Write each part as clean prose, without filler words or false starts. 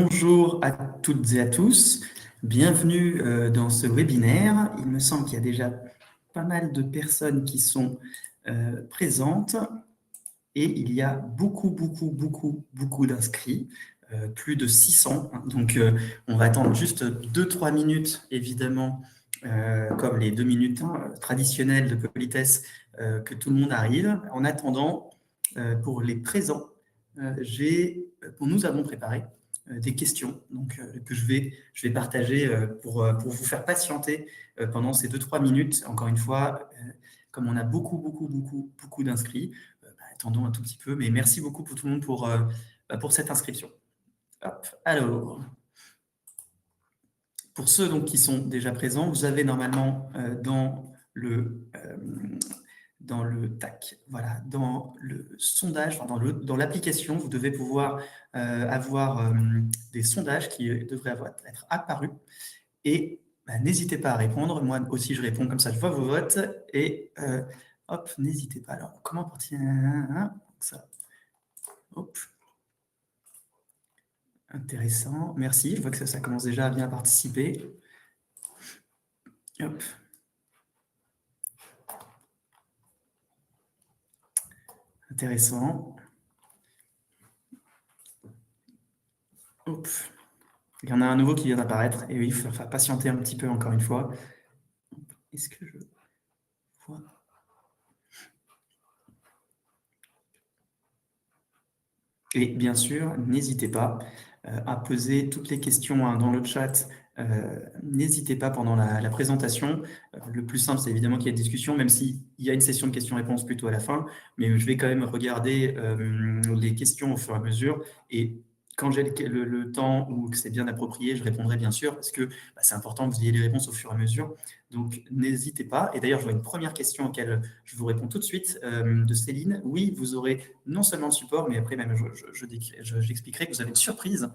Bonjour à toutes et à tous, bienvenue dans ce webinaire. Il me semble qu'il y a déjà pas mal de personnes qui sont présentes et il y a beaucoup d'inscrits, plus de 600. Donc on va attendre juste 2-3 minutes, évidemment, comme les 2 minutes traditionnelles de politesse, que tout le monde arrive. En attendant, pour les présents, nous avons préparé des questions donc, que je vais partager pour vous faire patienter pendant ces 2-3 minutes. Encore une fois, comme on a beaucoup d'inscrits, attendons un tout petit peu, mais merci beaucoup pour tout le monde pour cette inscription. Hop, alors, pour ceux donc, qui sont déjà présents, vous avez normalement dans le sondage, enfin, dans l'application, vous devez pouvoir avoir des sondages qui devraient être apparus. Et n'hésitez pas à répondre. Moi aussi, je réponds comme ça, je vois vos votes. Et hop, n'hésitez pas. Alors, comment partir ça. Hop. Intéressant. Merci. Je vois que ça commence déjà à bien participer. Hop. Intéressant. Hop. Il y en a un nouveau qui vient d'apparaître. Et oui, il faut patienter un petit peu encore une fois. Est-ce que je vois? Et bien sûr, n'hésitez pas à poser toutes les questions dans le chat. N'hésitez pas pendant la présentation. Le plus simple, c'est évidemment qu'il y ait une discussion, même s'il y a une session de questions-réponses plutôt à la fin. Mais je vais quand même regarder les questions au fur et à mesure. Et quand j'ai le temps ou que c'est bien approprié, je répondrai bien sûr, parce que c'est important que vous ayez les réponses au fur et à mesure. Donc, n'hésitez pas. Et d'ailleurs, je vois une première question auquel je vous réponds tout de suite, de Céline. Oui, vous aurez non seulement le support, mais après même, j'expliquerai que vous avez une surprise,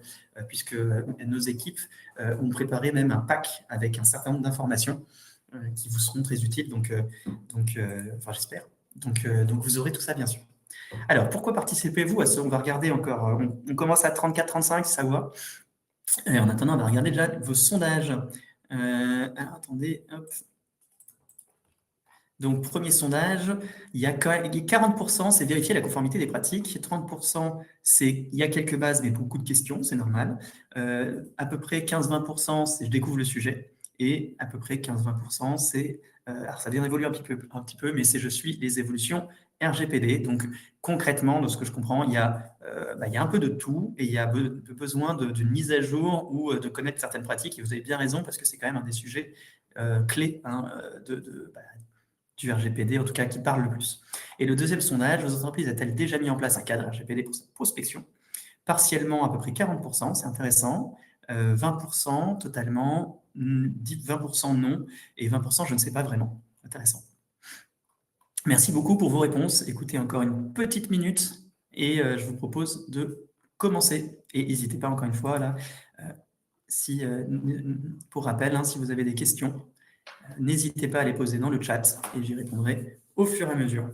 puisque nos équipes ont préparé même un pack avec un certain nombre d'informations qui vous seront très utiles. Donc enfin, j'espère. Donc, vous aurez tout ça, bien sûr. Alors, pourquoi participez-vous à ce? On va regarder encore. On commence à 34-35, si ça vous va. Et en attendant, on va regarder déjà vos sondages. Alors, attendez, hop. Donc, premier sondage, il y a 40%, c'est vérifier la conformité des pratiques. 30%, c'est il y a quelques bases, mais beaucoup de questions, c'est normal. À peu près 15-20%, c'est je découvre le sujet. Et à peu près 15-20%, c'est, alors ça vient d'évoluer un petit peu, mais c'est je suis les évolutions RGPD. Donc, concrètement, de ce que je comprends, il y a un peu de tout et il y a besoin d'une mise à jour ou de connaître certaines pratiques. Et vous avez bien raison, parce que c'est quand même un des sujets clés du RGPD, en tout cas qui parle le plus. Et le deuxième sondage, vos entreprises a-t-elle déjà mis en place un cadre RGPD pour sa prospection? Partiellement, à peu près 40%, c'est intéressant. 20% totalement, 20% non, et 20% je ne sais pas vraiment. Intéressant. Merci beaucoup pour vos réponses. Écoutez encore une petite minute et je vous propose de commencer. Et n'hésitez pas encore une fois, là, pour rappel, si vous avez des questions, n'hésitez pas à les poser dans le chat et j'y répondrai au fur et à mesure.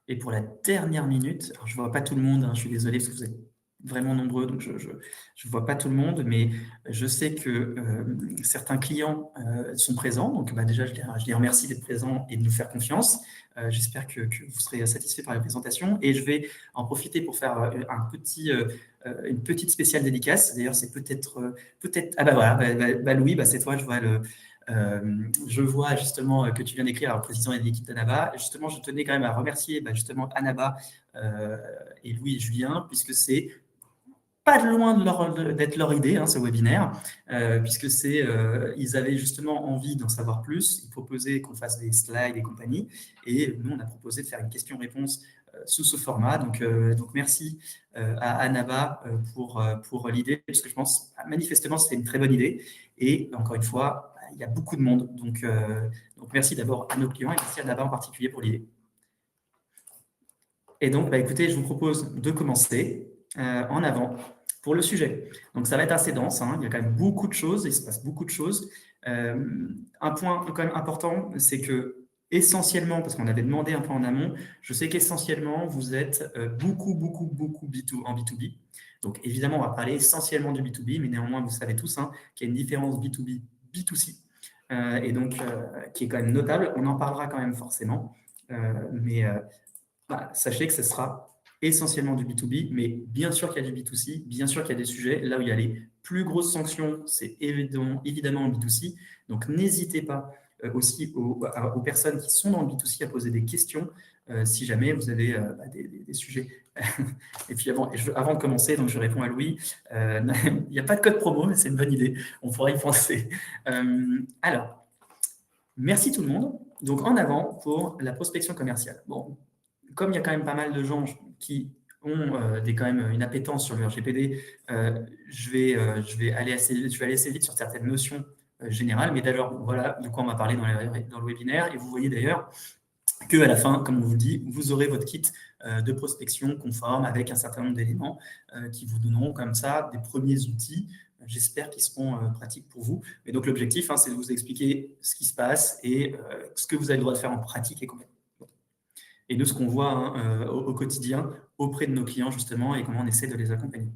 Et pour la dernière minute, alors je ne vois pas tout le monde, je suis désolé parce que vous êtes vraiment nombreux, donc je ne vois pas tout le monde, mais je sais que certains clients sont présents, donc déjà je les remercie d'être présents et de nous faire confiance. J'espère que vous serez satisfaits par la présentation et je vais en profiter pour faire une petite spéciale dédicace. D'ailleurs, c'est peut-être... Ah bah voilà, Louis, c'est toi, je vois justement que tu viens d'écrire le président et l'équipe d'Anaba. Justement, je tenais quand même à remercier justement Anaba et Louis et Julien, puisque c'est pas de loin d'être leur idée, ce webinaire, puisque ils avaient justement envie d'en savoir plus. Ils proposaient qu'on fasse des slides et compagnie, et nous, on a proposé de faire une question-réponse sous ce format. Donc merci à Anaba pour l'idée, parce que je pense, manifestement, c'était une très bonne idée. Et encore une fois, il y a beaucoup de monde. Donc merci d'abord à nos clients et merci à Anaba en particulier pour l'idée. Et donc, écoutez, je vous propose de commencer en avant pour le sujet. Donc, ça va être assez dense, il y a quand même beaucoup de choses, il se passe beaucoup de choses. Un point quand même important, c'est que, essentiellement, parce qu'on avait demandé un peu en amont, je sais qu'essentiellement, vous êtes beaucoup en B2B. Donc, évidemment, on va parler essentiellement du B2B, mais néanmoins, vous savez tous qu'il y a une différence B2B, B2C, et donc qui est quand même notable. On en parlera quand même forcément, mais voilà, sachez que ce sera essentiellement du B2B, mais bien sûr qu'il y a du B2C, bien sûr qu'il y a des sujets. Là où il y a les plus grosses sanctions, c'est évidemment en B2C. Donc, n'hésitez pas aussi aux personnes qui sont dans le B2C à poser des questions si jamais vous avez des sujets. Et puis avant de commencer, donc je réponds à Louis. Il n'y a pas de code promo, mais c'est une bonne idée. On pourra y penser. Alors, merci tout le monde. Donc, en avant pour la prospection commerciale. Bon, comme il y a quand même pas mal de gens qui ont quand même une appétence sur le RGPD, je vais aller assez vite sur certaines notions générales. Mais d'ailleurs, voilà de quoi on m'a parlé dans le webinaire. Et vous voyez d'ailleurs qu'à la fin, comme on vous le dit, vous aurez votre kit de prospection conforme avec un certain nombre d'éléments qui vous donneront comme ça des premiers outils. J'espère qu'ils seront pratiques pour vous. Mais donc, l'objectif, c'est de vous expliquer ce qui se passe et ce que vous avez le droit de faire en pratique et comment. Et de ce qu'on voit au quotidien auprès de nos clients, justement, et comment on essaie de les accompagner.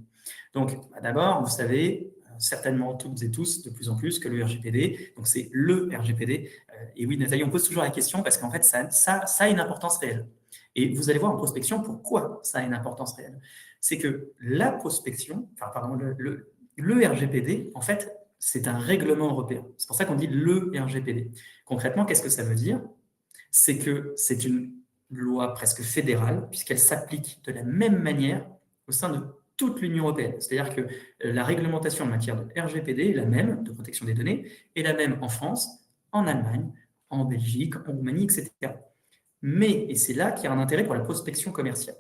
Donc, d'abord, vous savez certainement toutes et tous de plus en plus que le RGPD, donc c'est le RGPD. Et oui, Nathalie, on pose toujours la question parce qu'en fait, ça a une importance réelle. Et vous allez voir en prospection pourquoi ça a une importance réelle. C'est que la prospection, enfin, pardon, le RGPD, en fait, c'est un règlement européen. C'est pour ça qu'on dit le RGPD. Concrètement, qu'est-ce que ça veut dire? C'est que c'est une loi presque fédérale, puisqu'elle s'applique de la même manière au sein de toute l'Union européenne. C'est-à-dire que la réglementation en matière de RGPD est la même, de protection des données, est la même en France, en Allemagne, en Belgique, en Roumanie, etc. Mais, et c'est là qu'il y a un intérêt pour la prospection commerciale.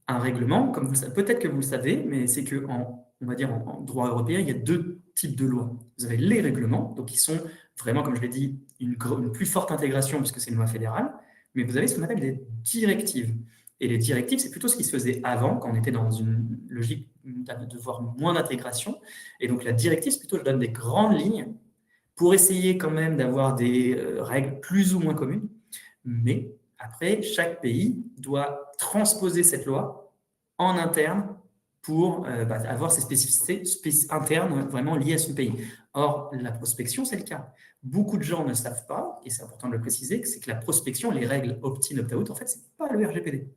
Un règlement, comme peut-être que vous le savez, mais c'est qu'en on va dire en droit européen, il y a deux types de lois. Vous avez les règlements, donc qui sont vraiment, comme je l'ai dit, une plus forte intégration puisque c'est une loi fédérale, mais vous avez ce qu'on appelle des directives. Et les directives, c'est plutôt ce qui se faisait avant, quand on était dans une logique de voir moins d'intégration. Et donc la directive, c'est plutôt, je donne des grandes lignes pour essayer quand même d'avoir des règles plus ou moins communes. Mais après, chaque pays doit transposer cette loi en interne pour avoir ses spécificités internes vraiment liées à son pays. Or, la prospection, c'est le cas. Beaucoup de gens ne savent pas, et c'est important de le préciser, c'est que la prospection, les règles opt-in, opt-out, en fait, ce n'est pas le RGPD.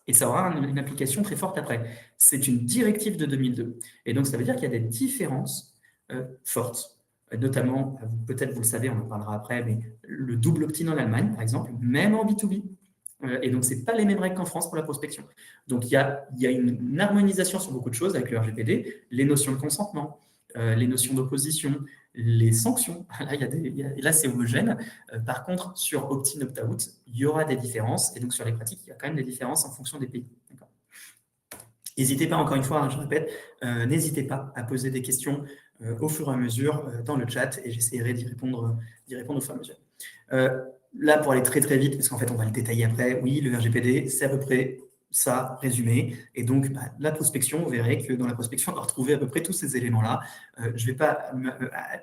Et ça aura une application très forte après. C'est une directive de 2002. Et donc, ça veut dire qu'il y a des différences fortes. Notamment, peut-être vous le savez, on en parlera après, mais le double opt-in en Allemagne, par exemple, même en B2B. Et donc, ce n'est pas les mêmes règles qu'en France pour la prospection. Donc, il y a une harmonisation sur beaucoup de choses avec le RGPD, les notions de consentement, les notions d'opposition, les sanctions. Là, c'est homogène. Par contre, sur opt-in, opt-out, il y aura des différences. Et donc, sur les pratiques, il y a quand même des différences en fonction des pays. N'hésitez pas, encore une fois, je répète, n'hésitez pas à poser des questions au fur et à mesure dans le chat et j'essaierai d'y répondre au fur et à mesure. Là, pour aller très très vite, parce qu'en fait, on va le détailler après, oui, le RGPD, c'est à peu près ça, résumé. Et donc, la prospection, vous verrez que dans la prospection, on va retrouver à peu près tous ces éléments-là. Je ne vais pas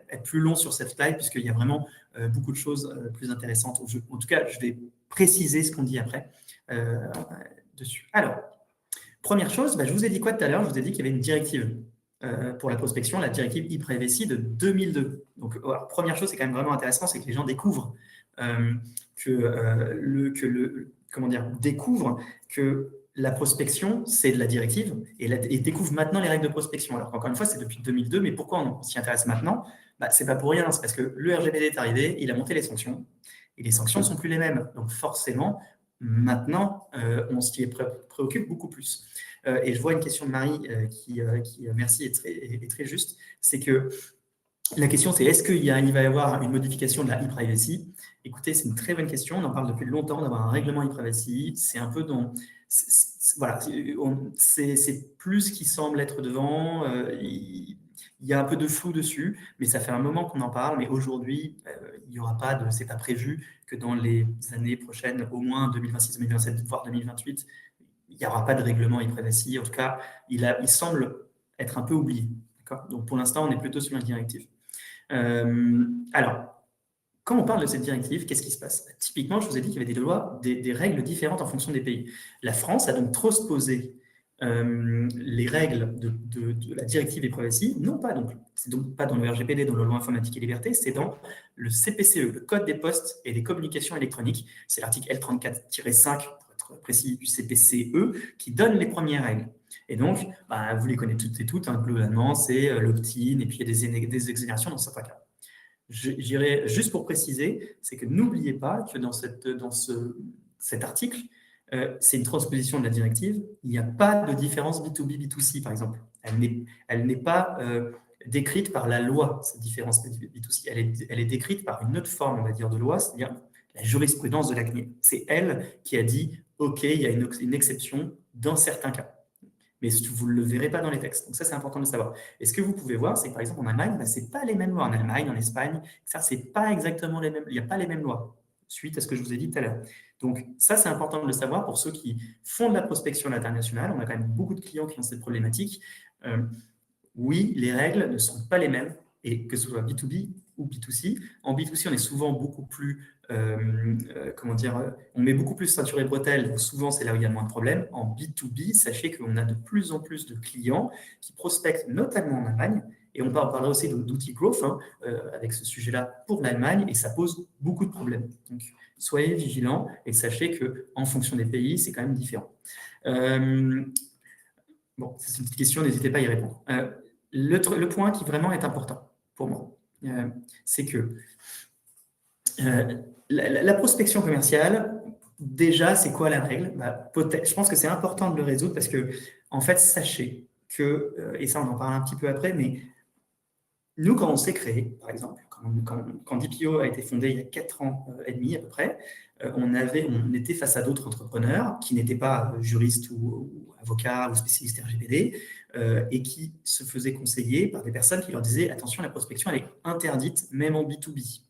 être plus long sur cette slide, puisqu'il y a vraiment beaucoup de choses plus intéressantes. En tout cas, je vais préciser ce qu'on dit après dessus. Alors, première chose, je vous ai dit quoi tout à l'heure? Je vous ai dit qu'il y avait une directive pour la prospection, la directive e-privacy de 2002. Donc, voilà, première chose, c'est quand même vraiment intéressant, c'est que les gens découvrent découvrent que la prospection, c'est de la directive et découvrent maintenant les règles de prospection. Alors, encore une fois, c'est depuis 2002, mais pourquoi on s'y intéresse maintenant? C'est pas pour rien, c'est parce que le RGPD est arrivé, il a monté les sanctions, et les sanctions ne sont plus les mêmes. Donc, forcément, maintenant, on s'y préoccupe beaucoup plus. Et je vois une question de Marie qui merci, est très juste. C'est que la question, c'est est-ce qu'il va y avoir une modification de la e-privacy? Écoutez, c'est une très bonne question. On en parle depuis longtemps d'avoir un règlement e-privacy. C'est un peu dans... Voilà, c'est plus ce qui semble être devant. Il y a un peu de flou dessus, mais ça fait un moment qu'on en parle. Mais aujourd'hui, il n'y aura pas de... C'est pas prévu que dans les années prochaines, au moins 2026, 2027, voire 2028, il n'y aura pas de règlement e-privacy. En tout cas, il semble être un peu oublié. Donc, pour l'instant, on est plutôt sur la directive. Alors, quand on parle de cette directive, qu'est-ce qui se passe? Typiquement, je vous ai dit qu'il y avait des lois, des règles différentes en fonction des pays. La France a donc transposé les règles de la directive e-privacy, non pas donc, c'est donc pas dans le RGPD, dans la loi informatique et liberté, c'est dans le CPCE, le Code des postes et des communications électroniques. C'est l'article L34-5, pour être précis, du CPCE, qui donne les premières règles. Et donc, vous les connaissez toutes et toutes, hein, globalement, c'est l'opt-in, et puis il y a des exonérations dans certains cas. J'irai juste pour préciser, c'est que n'oubliez pas que dans cet article, c'est une transposition de la directive. Il n'y a pas de différence B2B, B2C, par exemple. Elle n'est pas décrite par la loi, cette différence B2C. Elle est décrite par une autre forme, on va dire, de loi, c'est-à-dire la jurisprudence de la CNIL. C'est elle qui a dit, OK, il y a une exception dans certains cas. Mais vous ne le verrez pas dans les textes. Donc ça, c'est important de le savoir. Et ce que vous pouvez voir, c'est que par exemple, en Allemagne, ce n'est pas les mêmes lois. En Allemagne, en Espagne, ça, c'est pas exactement les mêmes. Il n'y a pas les mêmes lois, suite à ce que je vous ai dit tout à l'heure. Donc ça, c'est important de le savoir pour ceux qui font de la prospection à l'international. On a quand même beaucoup de clients qui ont cette problématique. Oui, les règles ne sont pas les mêmes, et que ce soit B2B ou B2C. En B2C, on est souvent beaucoup plus, on met beaucoup plus ceinture et bretelles, donc souvent c'est là où il y a moins de problèmes. En B2B, sachez qu'on a de plus en plus de clients qui prospectent, notamment en Allemagne, et on parlera aussi d'outils growth avec ce sujet-là pour l'Allemagne, et ça pose beaucoup de problèmes. Donc, soyez vigilants et sachez qu'en fonction des pays, c'est quand même différent. Bon, c'est une petite question, n'hésitez pas à y répondre. Le point qui vraiment est important pour moi, c'est que la prospection commerciale, déjà, c'est quoi la règle? Je pense que c'est important de le résoudre parce que, en fait, sachez que, et ça on en parle un petit peu après, mais nous, quand on s'est créé, par exemple, quand DPO a été fondé il y a 4 ans et demi à peu près, on était face à d'autres entrepreneurs qui n'étaient pas juristes ou avocats ou spécialistes RGPD et qui se faisaient conseiller par des personnes qui leur disaient « Attention, la prospection, elle est interdite, même en B2B ».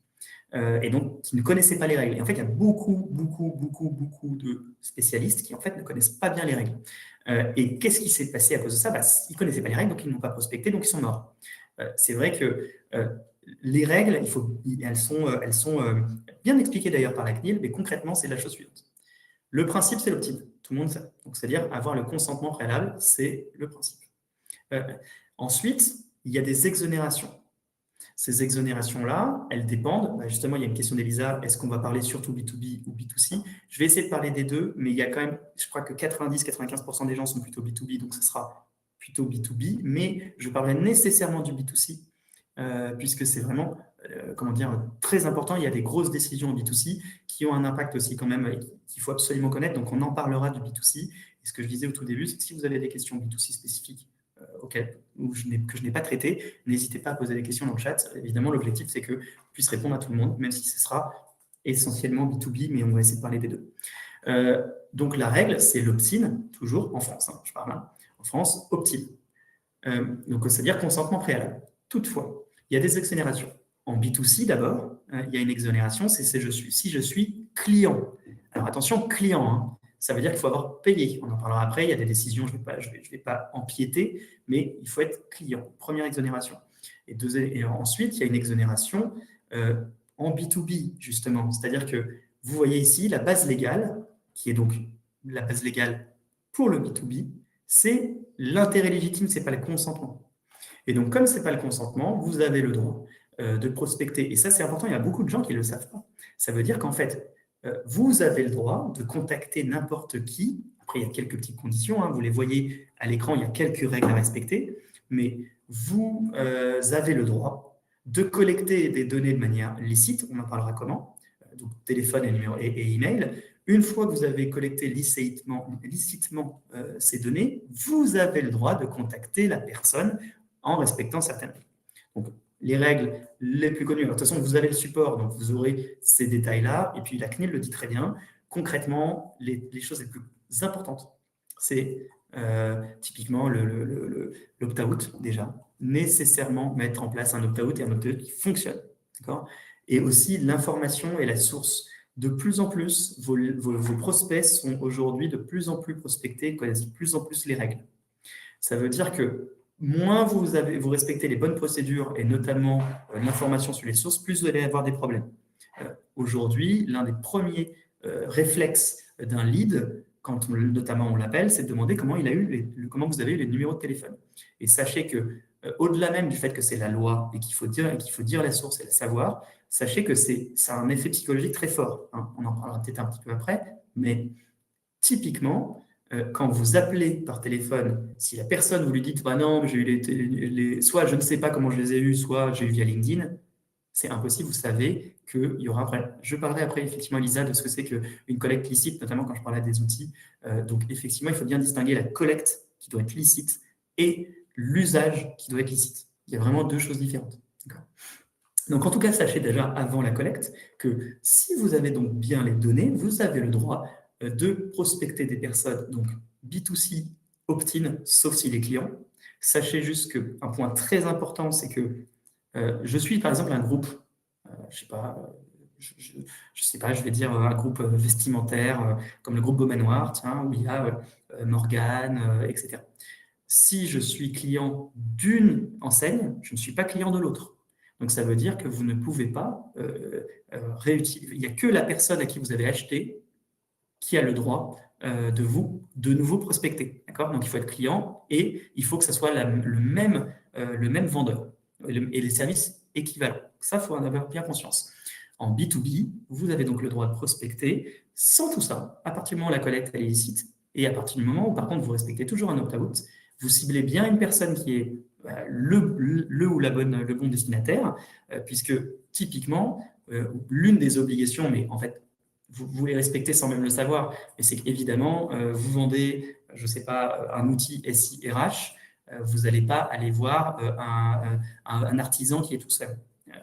Et donc, qui ne connaissaient pas les règles. Et en fait, il y a beaucoup de spécialistes qui, en fait, ne connaissent pas bien les règles. Et qu'est-ce qui s'est passé à cause de ça? Ils ne connaissaient pas les règles, donc ils n'ont pas prospecté, donc ils sont morts. C'est vrai que les règles, elles sont bien expliquées d'ailleurs par la CNIL, mais concrètement, c'est la chose suivante. Le principe, c'est l'opt-in. Tout le monde sait. Donc, c'est-à-dire avoir le consentement préalable, c'est le principe. Ensuite, il y a des exonérations. Ces exonérations-là, elles dépendent. Justement, il y a une question d'Elisa, est-ce qu'on va parler surtout B2B ou B2C? Je vais essayer de parler des deux, mais il y a quand même, je crois que 90-95% des gens sont plutôt B2B, donc ce sera plutôt B2B, mais je parlerai nécessairement du B2C, puisque c'est vraiment, très important. Il y a des grosses décisions en B2C qui ont un impact aussi quand même, qu'il faut absolument connaître, donc on en parlera du B2C. Et ce que je disais au tout début, c'est que si vous avez des questions B2C spécifiques, que je n'ai pas traité, n'hésitez pas à poser des questions dans le chat. Évidemment, l'objectif, c'est que je puisse répondre à tout le monde, même si ce sera essentiellement B2B, mais on va essayer de parler des deux. Donc, la règle, c'est l'opt-in, toujours en France, je parle là. En France, opt-in. Donc, c'est-à-dire consentement préalable. Toutefois, il y a des exonérations. En B2C, d'abord, il y a une exonération, c'est si je suis client. Alors, attention, client, ça veut dire qu'il faut avoir payé. On en parlera après, il y a des décisions, je ne vais pas empiéter, mais il faut être client. Première exonération. Et ensuite, il y a une exonération en B2B, justement. C'est-à-dire que vous voyez ici la base légale, qui est donc la base légale pour le B2B, c'est l'intérêt légitime, ce n'est pas le consentement. Et donc, comme ce n'est pas le consentement, vous avez le droit de prospecter. Et ça, c'est important, il y a beaucoup de gens qui ne le savent pas. Ça veut dire qu'en fait, vous avez le droit de contacter n'importe qui. Après, il y a quelques petites conditions, vous les voyez à l'écran, il y a quelques règles à respecter, mais vous avez le droit de collecter des données de manière licite, on en parlera comment, donc téléphone et email. Une fois que vous avez collecté licitement ces données, vous avez le droit de contacter la personne en respectant certaines règles. Donc, les règles les plus connues. Alors, de toute façon, vous avez le support, donc vous aurez ces détails-là. Et puis, la CNIL le dit très bien. Concrètement, les choses les plus importantes, c'est typiquement l'opt-out, déjà. Nécessairement mettre en place un opt-out et un opt-out qui fonctionne. Et aussi, l'information est la source. De plus en plus, vos prospects sont aujourd'hui de plus en plus prospectés, connaissent de plus en plus les règles. Ça veut dire que moins vous respectez les bonnes procédures et notamment l'information sur les sources, plus vous allez avoir des problèmes. Aujourd'hui, l'un des premiers réflexes d'un lead, quand notamment on l'appelle, c'est de demander comment comment vous avez eu les numéros de téléphone. Et sachez que au-delà même du fait que c'est la loi et qu'il faut dire la source et le savoir, sachez que ça a un effet psychologique très fort, hein. On en parlera peut-être un petit peu après, mais typiquement, quand vous appelez par téléphone, si la personne, vous lui dites bah non, j'ai eu soit je ne sais pas comment je les ai eus, soit j'ai eu via LinkedIn, c'est impossible, vous savez qu'il y aura un problème. Je parlerai après, effectivement, Lisa, de ce que c'est qu'une collecte licite, notamment quand je parlais des outils. Donc, effectivement, il faut bien distinguer la collecte qui doit être licite et l'usage qui doit être licite. Il y a vraiment deux choses différentes. Donc, en tout cas, sachez déjà avant la collecte que si vous avez donc bien les données, vous avez le droit de prospecter des personnes, donc B2C, opt-in, sauf si les clients. Sachez juste qu'un point très important, c'est que je suis par exemple un groupe, je sais pas, je sais pas, je vais dire un groupe vestimentaire comme le groupe Beaumanoir, tiens, où il y a Morgane, etc. Si je suis client d'une enseigne, je ne suis pas client de l'autre. Donc ça veut dire que vous ne pouvez pas réutiliser. Il n'y a que la personne à qui vous avez acheté qui a le droit de nouveau prospecter. D'accord. Donc il faut être client et il faut que ce soit le même vendeur et les services équivalents. Ça, il faut en avoir bien conscience. En B2B, vous avez donc le droit de prospecter sans tout ça, à partir du moment où la collecte est illicite et à partir du moment où, par contre, vous respectez toujours un opt-out, vous ciblez bien une personne qui est le ou le bon destinataire, puisque typiquement, l'une des obligations, mais en fait, vous les respectez sans même le savoir, mais c'est qu'évidemment, vous vendez, je ne sais pas, un outil SIRH, vous n'allez pas aller voir un artisan qui est tout seul.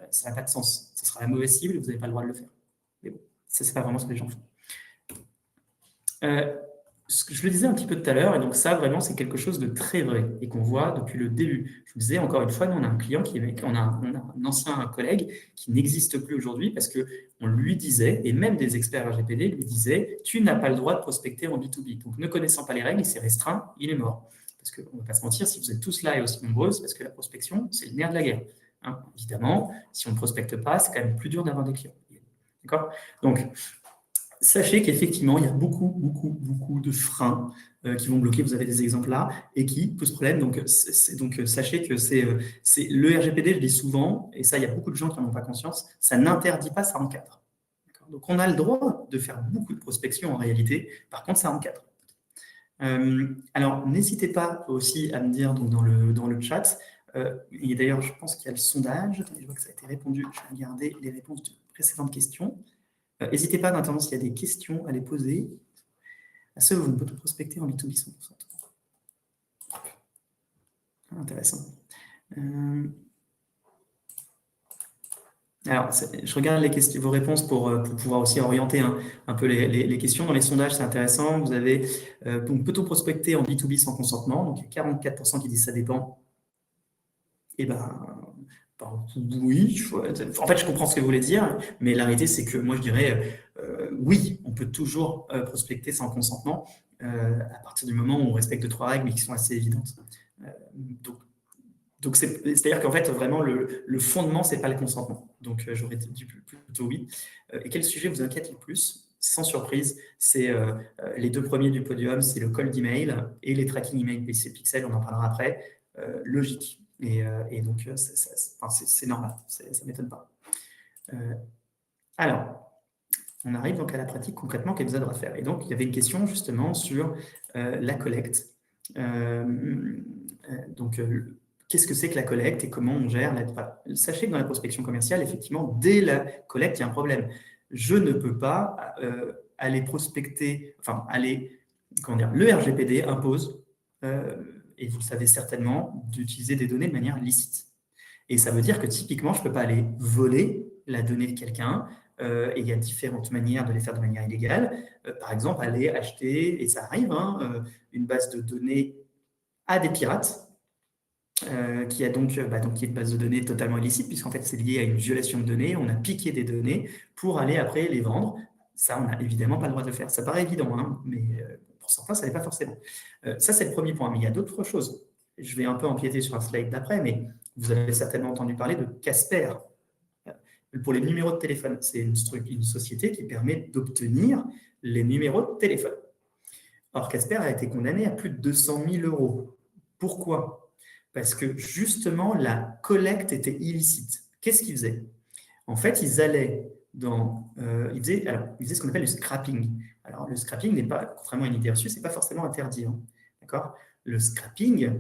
Ça n'a pas de sens. Ce sera la mauvaise cible et vous n'avez pas le droit de le faire. Mais bon, ça, ce n'est pas vraiment ce que les gens font. Je le disais un petit peu tout à l'heure, et donc ça, vraiment, c'est quelque chose de très vrai et qu'on voit depuis le début. Je vous disais, encore une fois, nous, on a un client, on a un ancien collègue qui n'existe plus aujourd'hui parce qu'on lui disait, et même des experts RGPD lui disaient, tu n'as pas le droit de prospecter en B2B. Donc, ne connaissant pas les règles, il s'est restreint, il est mort. Parce qu'on ne va pas se mentir, si vous êtes tous là et aussi nombreux, c'est parce que la prospection, c'est le nerf de la guerre. Hein, évidemment, si on ne prospecte pas, c'est quand même plus dur d'avoir des clients. D'accord. Donc, sachez qu'effectivement, il y a beaucoup de freins qui vont bloquer, vous avez des exemples là, et qui posent problème. Donc, sachez que c'est le RGPD, je le dis souvent, et ça, il y a beaucoup de gens qui n'en ont pas conscience, ça n'interdit pas, ça encadre. Donc, on a le droit de faire beaucoup de prospection en réalité, par contre, ça encadre. Alors, n'hésitez pas aussi à me dire donc, dans le chat, et d'ailleurs, je pense qu'il y a le sondage, je vois que ça a été répondu, je vais regarder les réponses de précédentes questions. N'hésitez pas d'entendre s'il y a des questions à les poser. À ceux où vous ne pouvez prospecter en B2B 100%. Intéressant. Alors, je regarde vos réponses pour pouvoir aussi orienter un peu les questions. Dans les sondages, c'est intéressant. Vous avez, peut-on prospecter en B2B sans consentement? Donc, il y a 44% qui disent ça dépend. Eh ben, oui. En fait, je comprends ce que vous voulez dire, mais la réalité, c'est que moi, je dirais oui, on peut toujours prospecter sans consentement à partir du moment où on respecte 3 règles, mais qui sont assez évidentes. Donc c'est-à-dire qu'en fait, vraiment, le fondement, ce n'est pas le consentement. Donc, j'aurais dit plutôt oui. Et quel sujet vous inquiète le plus? Sans surprise, c'est les deux premiers du podium, c'est le call d'email et les tracking email PC Pixel, on en parlera après. Logique. Et donc, c'est normal, ça ne m'étonne pas. Alors, on arrive donc à la pratique concrètement qu'elle nous a à faire. Et donc, il y avait une question justement sur la collecte. Qu'est-ce que c'est que la collecte et comment on gère Sachez que dans la prospection commerciale, effectivement, dès la collecte, il y a un problème. Je ne peux pas aller prospecter, le RGPD impose, et vous le savez certainement, d'utiliser des données de manière licite. Et ça veut dire que typiquement, je ne peux pas aller voler la donnée de quelqu'un, et il y a différentes manières de les faire de manière illégale. Par exemple, aller acheter, et ça arrive, une base de données à des pirates, qui est une base de données totalement illicite, puisqu'en fait, c'est lié à une violation de données. On a piqué des données pour aller après les vendre. Ça, on n'a évidemment pas le droit de le faire. Ça paraît évident, mais pour certains, ça n'est pas forcément. Ça, c'est le premier point. Mais il y a d'autres choses. Je vais un peu empiéter sur un slide d'après, mais vous avez certainement entendu parler de Casper. pour les numéros de téléphone. C'est une société qui permet d'obtenir les numéros de téléphone. Or, Casper a été condamné à plus de 200 000 euros. Pourquoi? Parce que justement, la collecte était illicite. Qu'est-ce qu'ils faisaient? En fait, ils allaient ils faisaient ce qu'on appelle le scrapping. Alors, le scrapping n'est pas, contrairement à une idée reçue, ce n'est pas forcément interdit. Hein. D'accord? Le scrapping,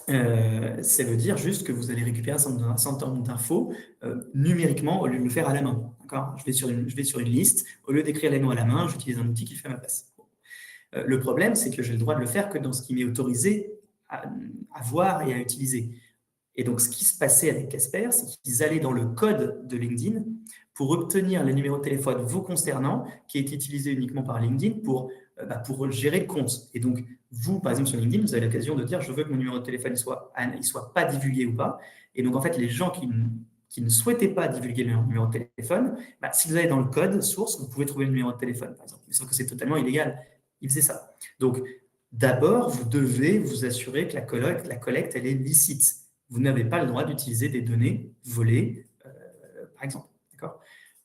ça veut dire juste que vous allez récupérer un certain nombre d'infos numériquement au lieu de le faire à la main. D'accord? Je vais sur une liste, au lieu d'écrire les mots à la main, j'utilise un outil qui le fait à ma place. Le problème, c'est que j'ai le droit de le faire que dans ce qui m'est autorisé à voir et à utiliser. Et donc, ce qui se passait avec Casper, c'est qu'ils allaient dans le code de LinkedIn pour obtenir les numéros de téléphone vous concernant, qui est utilisé uniquement par LinkedIn pour gérer le compte. Et donc, vous, par exemple, sur LinkedIn, vous avez l'occasion de dire « je veux que mon numéro de téléphone ne soit pas divulgué ou pas ». Et donc, en fait, les gens qui ne souhaitaient pas divulguer leur numéro de téléphone, si vous allez dans le code source, vous pouvez trouver le numéro de téléphone, par exemple. Sauf que c'est totalement illégal. Ils faisaient ça. Donc, d'abord, vous devez vous assurer que la collecte, elle est licite. Vous n'avez pas le droit d'utiliser des données volées, par exemple.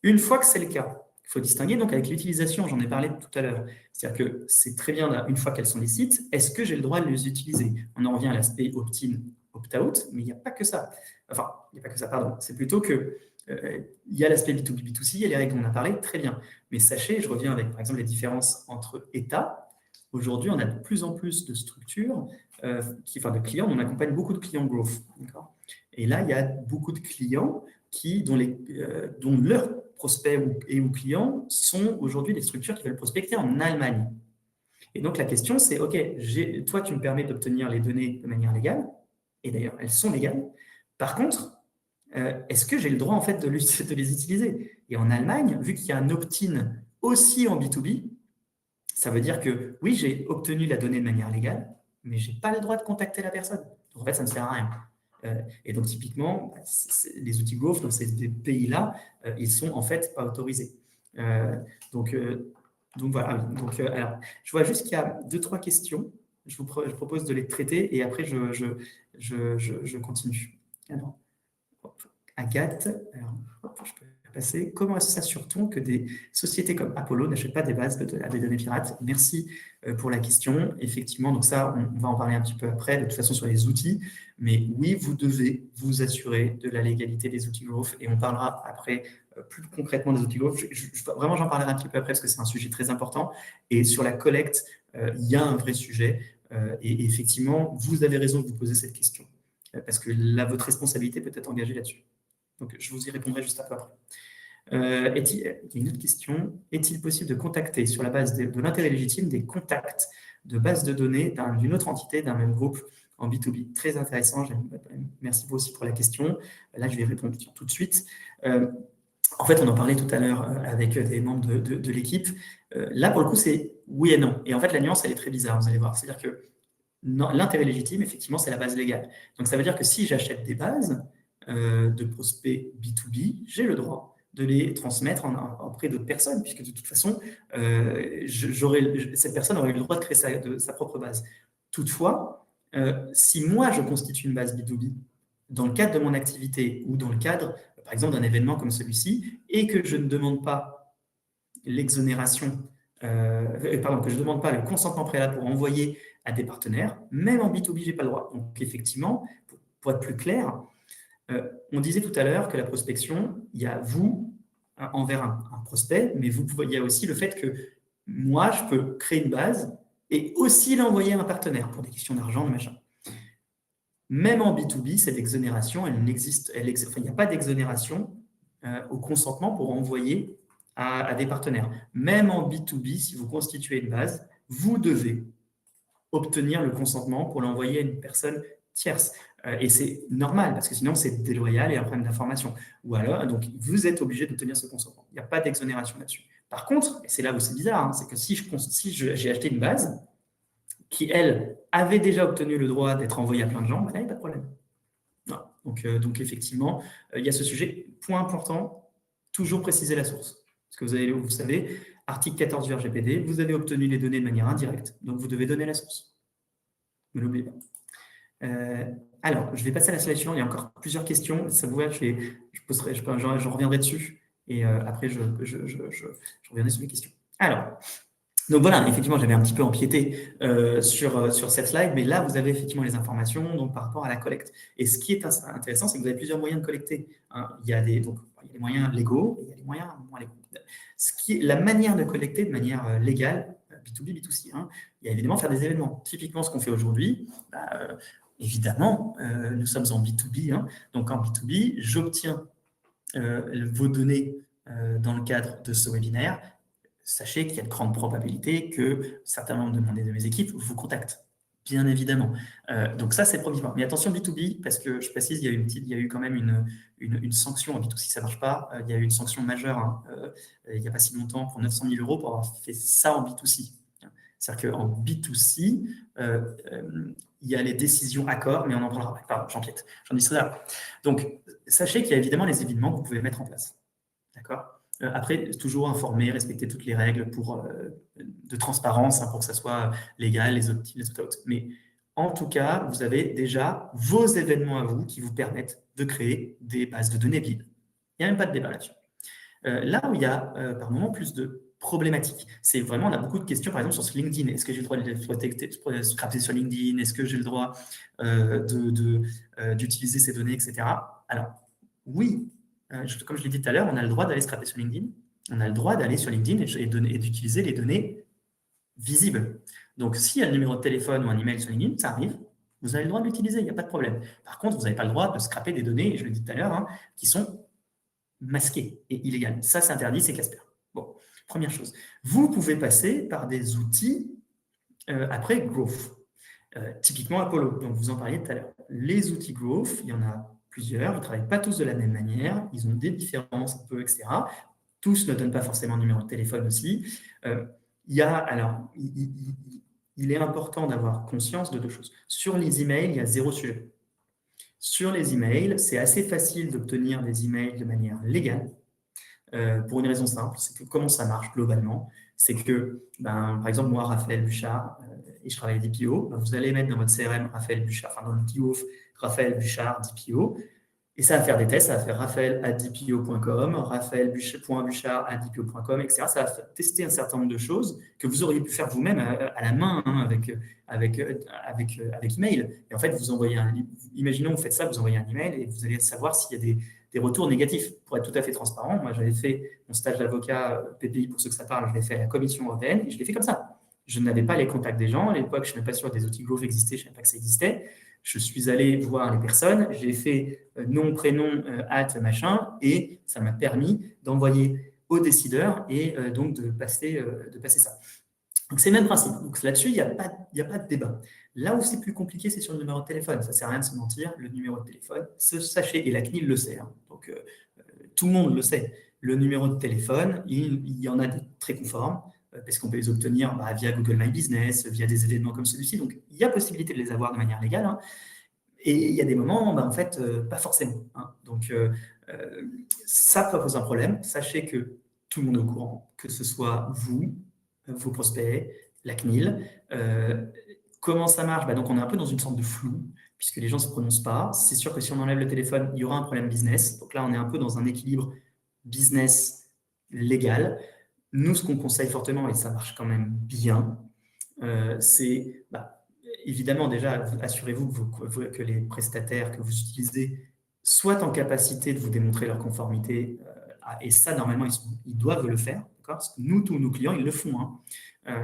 Une fois que c'est le cas, il faut distinguer donc avec l'utilisation, j'en ai parlé tout à l'heure. C'est-à-dire que c'est très bien, une fois qu'elles sont licites, est-ce que j'ai le droit de les utiliser? On en revient à l'aspect opt-in, opt-out, mais il n'y a pas que ça. Enfin, il n'y a pas que ça, pardon. C'est plutôt que il y a l'aspect B2B, B2C, il y a les règles dont on a parlé, très bien. Mais sachez, je reviens avec, par exemple, les différences entre États. Aujourd'hui, on a de plus en plus de structures, de clients, on accompagne beaucoup de clients growth. Et là, il y a beaucoup de clients dont leurs prospects ou clients sont aujourd'hui des structures qui veulent prospecter en Allemagne. Et donc, la question, c'est, OK, toi, tu me permets d'obtenir les données de manière légale, et d'ailleurs, elles sont légales. Par contre, est-ce que j'ai le droit, en fait, de les utiliser? Et en Allemagne, vu qu'il y a un opt-in aussi en B2B, ça veut dire que, oui, j'ai obtenu la donnée de manière légale, mais je n'ai pas le droit de contacter la personne. Donc, en fait, ça ne sert à rien. Et donc, typiquement, les outils growth dans ces pays-là, ils sont en fait pas autorisés. Donc voilà. Alors, je vois juste qu'il y a 2-3 questions. Je propose de les traiter et après, je continue. Alors, Agathe, je peux passer. Comment s'assure-t-on que des sociétés comme Apollo n'achètent pas des bases à des données pirates? Merci pour la question. Effectivement, donc ça, on va en parler un petit peu après, de toute façon sur les outils. Mais oui, vous devez vous assurer de la légalité des outils growth et on parlera après plus concrètement des outils growth. Vraiment, j'en parlerai un petit peu après parce que c'est un sujet très important. Et sur la collecte, il y a un vrai sujet. Et effectivement, vous avez raison de vous poser cette question parce que là, votre responsabilité peut être engagée là-dessus. Donc, je vous y répondrai juste après. Il y a une autre question. Est-il possible de contacter sur la base de l'intérêt légitime des contacts de base de données d'une autre entité, d'un même groupe en B2B? Très intéressant. Merci vous aussi pour la question. Là, je vais répondre tout de suite. En fait, on en parlait tout à l'heure avec des membres de l'équipe. Là, pour le coup, c'est oui et non. Et en fait, la nuance, elle est très bizarre, vous allez voir. C'est-à-dire que l'intérêt légitime, effectivement, c'est la base légale. Donc, ça veut dire que si j'achète des bases de prospects B2B, j'ai le droit de les transmettre auprès d'autres personnes, puisque de toute façon, cette personne aurait eu le droit de créer sa propre base. Toutefois, si moi, je constitue une base B2B dans le cadre de mon activité ou dans le cadre, par exemple, d'un événement comme celui-ci, et que je ne demande pas l'exonération, que je ne demande pas le consentement préalable pour envoyer à des partenaires, même en B2B, je n'ai pas le droit. Donc, effectivement, pour être plus clair, on disait tout à l'heure que la prospection, il y a vous envers un prospect, mais il y a aussi le fait que moi, je peux créer une base et aussi l'envoyer à un partenaire pour des questions d'argent, de machin. Même en B2B, cette exonération, il n'y a pas d'exonération au consentement pour envoyer à des partenaires. Même en B2B, si vous constituez une base, vous devez obtenir le consentement pour l'envoyer à une personne tierce. Et c'est normal, parce que sinon, c'est déloyal et un problème d'information. Ou alors, donc, vous êtes obligé d'obtenir ce consentement. Il n'y a pas d'exonération là-dessus. Par contre, et c'est là où c'est bizarre, hein, c'est que si j'ai acheté une base qui, elle, avait déjà obtenu le droit d'être envoyée à plein de gens, là, il n'y a pas de problème. Voilà. Donc, effectivement, il y a ce sujet. Point important, toujours préciser la source. Parce que vous savez, article 14 du RGPD, vous avez obtenu les données de manière indirecte, donc vous devez donner la source. Ne l'oubliez pas. Euh, alors, je vais passer à la slide suivante. Il y a encore plusieurs questions. Ça vous va, je reviendrai dessus. Et après, je reviendrai sur les questions. Alors, donc voilà, effectivement, j'avais un petit peu empiété sur cette slide, mais là, vous avez effectivement les informations donc, par rapport à la collecte. Et ce qui est intéressant, c'est que vous avez plusieurs moyens de collecter, hein. Il y a des moyens légaux et il y a des moyens moins légaux. La manière de collecter de manière légale, B2B, B2C, hein, il y a évidemment faire des événements. Typiquement, ce qu'on fait aujourd'hui, évidemment, nous sommes en B2B, hein, donc en B2B, j'obtiens vos données dans le cadre de ce webinaire. Sachez qu'il y a de grandes probabilités que certains membres de mes équipes vous contactent, bien évidemment. Donc ça, c'est provisoire. Mais attention B2B, parce que je précise, il y a eu quand même une sanction en B2C, ça ne marche pas. Il y a eu une sanction majeure, hein, il n'y a pas si longtemps, pour 900 000 € pour avoir fait ça en B2C. C'est-à-dire qu'en B2C, il y a les décisions accords, mais on en parlera. Pardon, j'empiète, j'en dis ça. Donc, sachez qu'il y a évidemment les événements que vous pouvez mettre en place. D'accord ? Après, toujours informer, respecter toutes les règles de transparence, hein, pour que ça soit légal, les opt-in, les opt-out. Mais en tout cas, vous avez déjà vos événements à vous qui vous permettent de créer des bases de données vides. Il n'y a même pas de débat là-dessus. Là où il y a par moment plus de problématiques, c'est vraiment, on a beaucoup de questions, par exemple, sur LinkedIn. Est-ce que j'ai le droit de scraper sur LinkedIn? Est-ce que j'ai le droit d'utiliser ces données, etc. Alors, oui, comme je l'ai dit tout à l'heure, on a le droit d'aller scraper sur LinkedIn. On a le droit d'aller sur LinkedIn et d'utiliser les données visibles. Donc, s'il y a le numéro de téléphone ou un email sur LinkedIn, ça arrive, vous avez le droit de l'utiliser, il n'y a pas de problème. Par contre, vous n'avez pas le droit de scraper des données, je l'ai dit tout à l'heure, hein, qui sont masquées et illégales. Ça, c'est interdit, c'est Casper. Bon, première chose. Vous pouvez passer par des outils après Growth. Typiquement Apollo, donc vous en parliez tout à l'heure. Les outils Growth, il y en a plusieurs, ils ne travaillent pas tous de la même manière, ils ont des différences un peu, etc. Tous ne donnent pas forcément un numéro de téléphone aussi. Il est important d'avoir conscience de deux choses. Sur les emails, il y a zéro sujet. Sur les emails, c'est assez facile d'obtenir des emails de manière légale, pour une raison simple, c'est que comment ça marche globalement, c'est que, par exemple, moi, Raphaël Buchard, et je travaille à DPO, vous allez mettre dans votre CRM Raphaël Buchard, enfin dans l'outil Growth, Raphaël Buchard, DPO, et ça va faire des tests, ça va faire raphaël@dpo.com, raphaël.buchard@dpo.com, etc. Ça va tester un certain nombre de choses que vous auriez pu faire vous-même à la main, hein, avec email. Et en fait, vous envoyez imaginons, vous faites ça, vous envoyez un email et vous allez savoir s'il y a des retours négatifs. Pour être tout à fait transparent, moi, j'avais fait mon stage d'avocat PPI, pour ceux que ça parle, je l'ai fait à la Commission européenne et je l'ai fait comme ça. Je n'avais pas les contacts des gens. À l'époque, je ne suis même pas sûr que des outils Growth existaient, je ne savais pas que ça existait. Je suis allé voir les personnes, j'ai fait nom, prénom, machin, et ça m'a permis d'envoyer aux décideurs et donc de passer ça. Donc c'est le même principe. Donc là-dessus, il n'y a pas de débat. Là où c'est plus compliqué, c'est sur le numéro de téléphone. Ça ne sert à rien de se mentir. Le numéro de téléphone, sachez, et la CNIL le sait, hein, donc tout le monde le sait. Le numéro de téléphone, il y en a des très conformes, parce qu'on peut les obtenir via Google My Business, via des événements comme celui-ci. Donc, il y a possibilité de les avoir de manière légale, hein. Et il y a des moments, en fait, pas forcément, hein. Donc, ça pose un problème. Sachez que tout le monde est au courant, que ce soit vous, vos prospects, la CNIL. Comment ça marche? Donc, on est un peu dans une sorte de flou, puisque les gens ne se prononcent pas. C'est sûr que si on enlève le téléphone, il y aura un problème business. Donc là, on est un peu dans un équilibre business légal. Nous, ce qu'on conseille fortement, et ça marche quand même bien, c'est évidemment déjà, assurez-vous que les prestataires que vous utilisez soient en capacité de vous démontrer leur conformité, et ça, normalement, ils doivent le faire. Parce que nous, tous nos clients, ils le font, hein.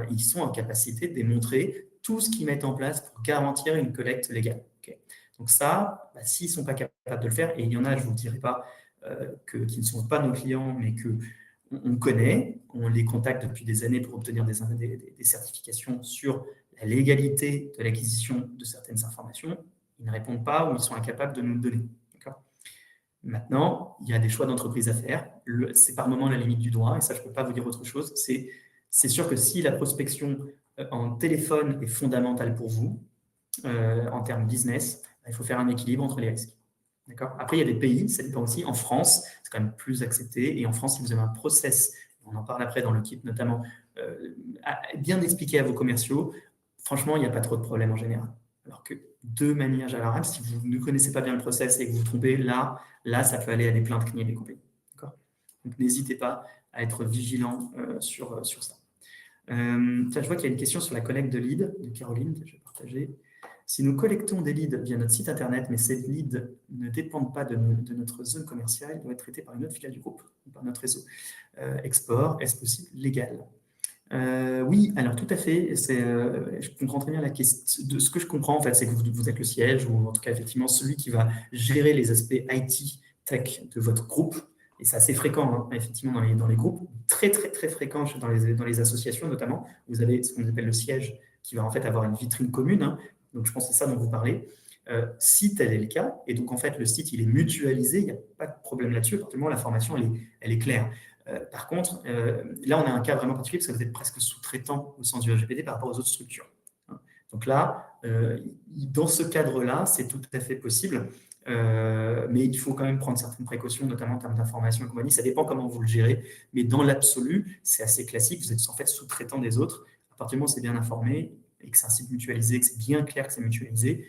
Ils sont en capacité de démontrer tout ce qu'ils mettent en place pour garantir une collecte légale. Okay. Donc ça, s'ils ne sont pas capables de le faire, et il y en a, je ne vous dirai pas, qui ne sont pas nos clients, mais qu'on connaît, on les contacte depuis des années pour obtenir des certifications sur la légalité de l'acquisition de certaines informations, ils ne répondent pas ou ils sont incapables de nous le donner. Maintenant, il y a des choix d'entreprise à faire. C'est par moment la limite du droit, et ça, je ne peux pas vous dire autre chose. C'est sûr que si la prospection en téléphone est fondamentale pour vous, en termes business, il faut faire un équilibre entre les risques. Après, il y a des pays, ça dépend aussi. En France, c'est quand même plus accepté. Et en France, si vous avez un process, on en parle après dans le kit notamment, bien expliqué à vos commerciaux, franchement, il n'y a pas trop de problèmes en général. Alors que de manière générale, si vous ne connaissez pas bien le process et que vous vous trompez, là, ça peut aller à des plaintes CNIL et compagnie. Donc, n'hésitez pas à être vigilant sur ça. Je vois qu'il y a une question sur la collecte de leads de Caroline, que je vais partager. Si nous collectons des leads via notre site internet, mais ces leads ne dépendent pas de notre zone commerciale, ils doivent être traités par une autre filiale du groupe, par notre réseau. Export, est-ce possible légal? Oui, alors tout à fait. Je comprends très bien la question. De ce que je comprends, en fait, c'est que vous êtes le siège, ou en tout cas, effectivement, celui qui va gérer les aspects IT, tech de votre groupe. Et c'est assez fréquent, hein, effectivement, dans les groupes. Très, très, très fréquent dans les associations, notamment. Vous avez ce qu'on appelle le siège, qui va en fait avoir une vitrine commune. Hein. Donc, je pense que c'est ça dont vous parlez. Si tel est le cas, et donc, en fait, le site, il est mutualisé, il n'y a pas de problème là-dessus. Apparemment, la formation, elle est claire. Par contre, là, on a un cas vraiment particulier parce que vous êtes presque sous-traitant au sens du RGPD par rapport aux autres structures. Donc là, dans ce cadre-là, c'est tout à fait possible, mais il faut quand même prendre certaines précautions, notamment en termes d'information et compagnie. Ça dépend comment vous le gérez, mais dans l'absolu, c'est assez classique. Vous êtes en fait sous-traitant des autres. À partir du moment où c'est bien informé et que c'est un site mutualisé, que c'est bien clair que c'est mutualisé,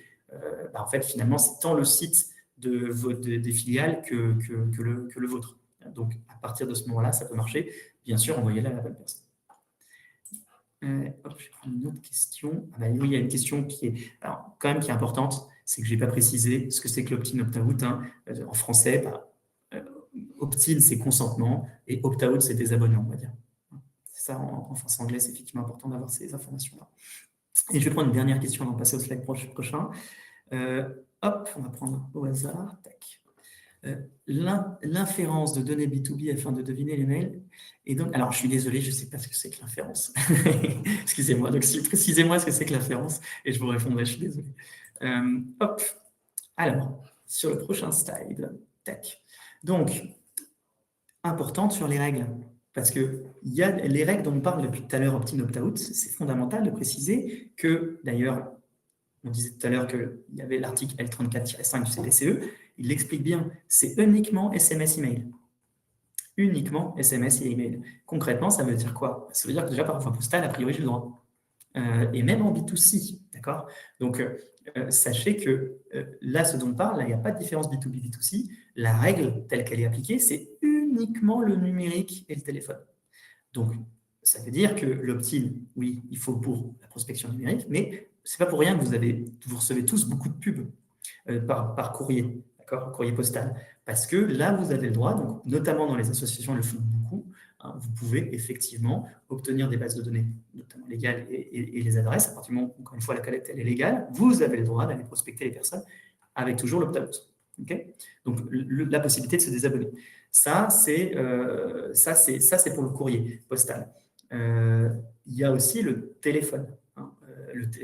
en fait, finalement, c'est tant le site des filiales que le vôtre. Donc, à partir de ce moment-là, ça peut marcher. Bien sûr, envoyez-la à la bonne personne. Je vais prendre une autre question. Oui, il y a une question qui est importante, c'est que je n'ai pas précisé ce que c'est que l'opt-in, opt-out. Hein. En français, opt-in, c'est consentement, et opt-out, c'est désabonnement, on va dire. C'est ça, en français anglais, c'est effectivement important d'avoir ces informations-là. Et je vais prendre une dernière question avant de passer au slide prochain. On va prendre au hasard. Tac. L'inférence de données B2B afin de deviner les mails. Et donc, alors, je suis désolé, je ne sais pas ce que c'est que l'inférence. Excusez-moi, donc précisez-moi ce que c'est que l'inférence et je vous répondrai, je suis désolé. Alors, sur le prochain slide, tac. Donc, importante sur les règles, parce que il y a les règles dont on parle depuis tout à l'heure, opt-in, opt-out, c'est fondamental de préciser que, d'ailleurs, on disait tout à l'heure qu'il y avait l'article L34-5 du CPCE, il l'explique bien, c'est uniquement SMS email. Uniquement SMS et email. Concrètement, ça veut dire quoi? Ça veut dire que déjà, par voie postale, a priori, j'ai le droit. Et même en B2C, d'accord? Donc, sachez que là, ce dont on parle, là, il n'y a pas de différence B2B, B2C. La règle telle qu'elle est appliquée, c'est uniquement le numérique et le téléphone. Donc, ça veut dire que l'opt-in, oui, il faut pour la prospection numérique, mais ce n'est pas pour rien que vous recevez tous beaucoup de pubs par courrier, d'accord, courrier postal. Parce que là, vous avez le droit, donc, notamment dans les associations, elles le font beaucoup, hein, vous pouvez effectivement obtenir des bases de données, notamment légales et les adresses. À partir du moment où, encore une fois, la collecte elle est légale, vous avez le droit d'aller prospecter les personnes avec toujours l'opt-out. Okay, donc, la possibilité de se désabonner. Ça, c'est pour le courrier postal. Il y a aussi le téléphone. Hein.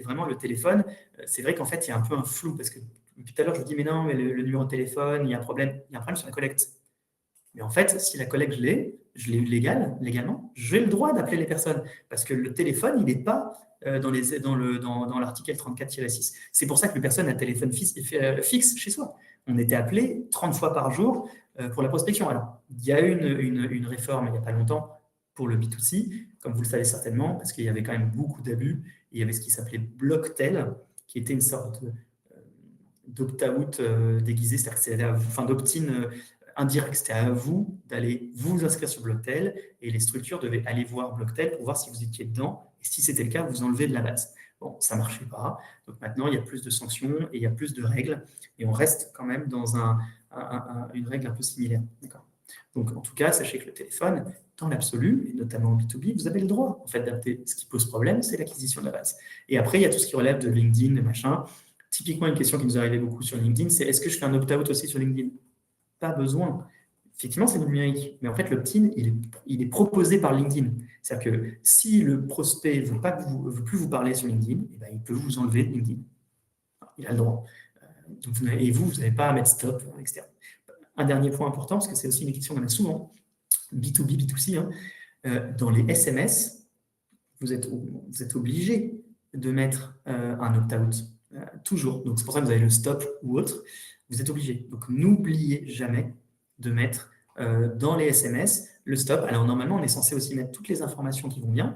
Vraiment, le téléphone, c'est vrai qu'en fait, il y a un peu un flou, parce que depuis tout à l'heure, je vous dis, mais non, mais le numéro de téléphone, il y a un problème sur la collecte. Mais en fait, si la collecte, je l'ai légalement, j'ai le droit d'appeler les personnes, parce que le téléphone, il n'est pas dans l'article 34-6. C'est pour ça que les personnes à téléphone fixe chez soi. On était appelé 30 fois par jour pour la prospection. Alors, il y a une réforme il n'y a pas longtemps pour le B2C, comme vous le savez certainement, parce qu'il y avait quand même beaucoup d'abus. Il y avait ce qui s'appelait Blocktel, qui était une sorte d'opt-out déguisé, c'est-à-dire d'opt-in indirect. C'était à vous d'aller vous inscrire sur Blocktel et les structures devaient aller voir Blocktel pour voir si vous étiez dedans et si c'était le cas, vous enlevez de la base. Bon, ça ne marchait pas. Donc maintenant, il y a plus de sanctions et il y a plus de règles et on reste quand même dans une règle un peu similaire. D'accord. Donc en tout cas, sachez que le téléphone, dans l'absolu, et notamment en B2B, vous avez le droit en fait d'adapter. Ce qui pose problème, c'est l'acquisition de la base. Et après, il y a tout ce qui relève de LinkedIn, de machin. Typiquement, une question qui nous arrivait beaucoup sur LinkedIn, c'est est-ce que je fais un opt-out aussi sur LinkedIn? Pas besoin. Effectivement, c'est du numérique. Mais en fait, l'opt-in, il est proposé par LinkedIn. C'est-à-dire que si le prospect ne veut plus vous parler sur LinkedIn, eh ben, il peut vous enlever de LinkedIn. Il a le droit. Et vous n'avez pas à mettre stop, etc. Un dernier point important, parce que c'est aussi une question qu'on a souvent, B2B, B2C, hein, dans les SMS, vous êtes obligé de mettre un opt-out. Toujours. Donc, c'est pour ça que vous avez le stop ou autre. Vous êtes obligé. Donc, n'oubliez jamais de mettre dans les SMS le stop. Alors, normalement, on est censé aussi mettre toutes les informations qui vont bien.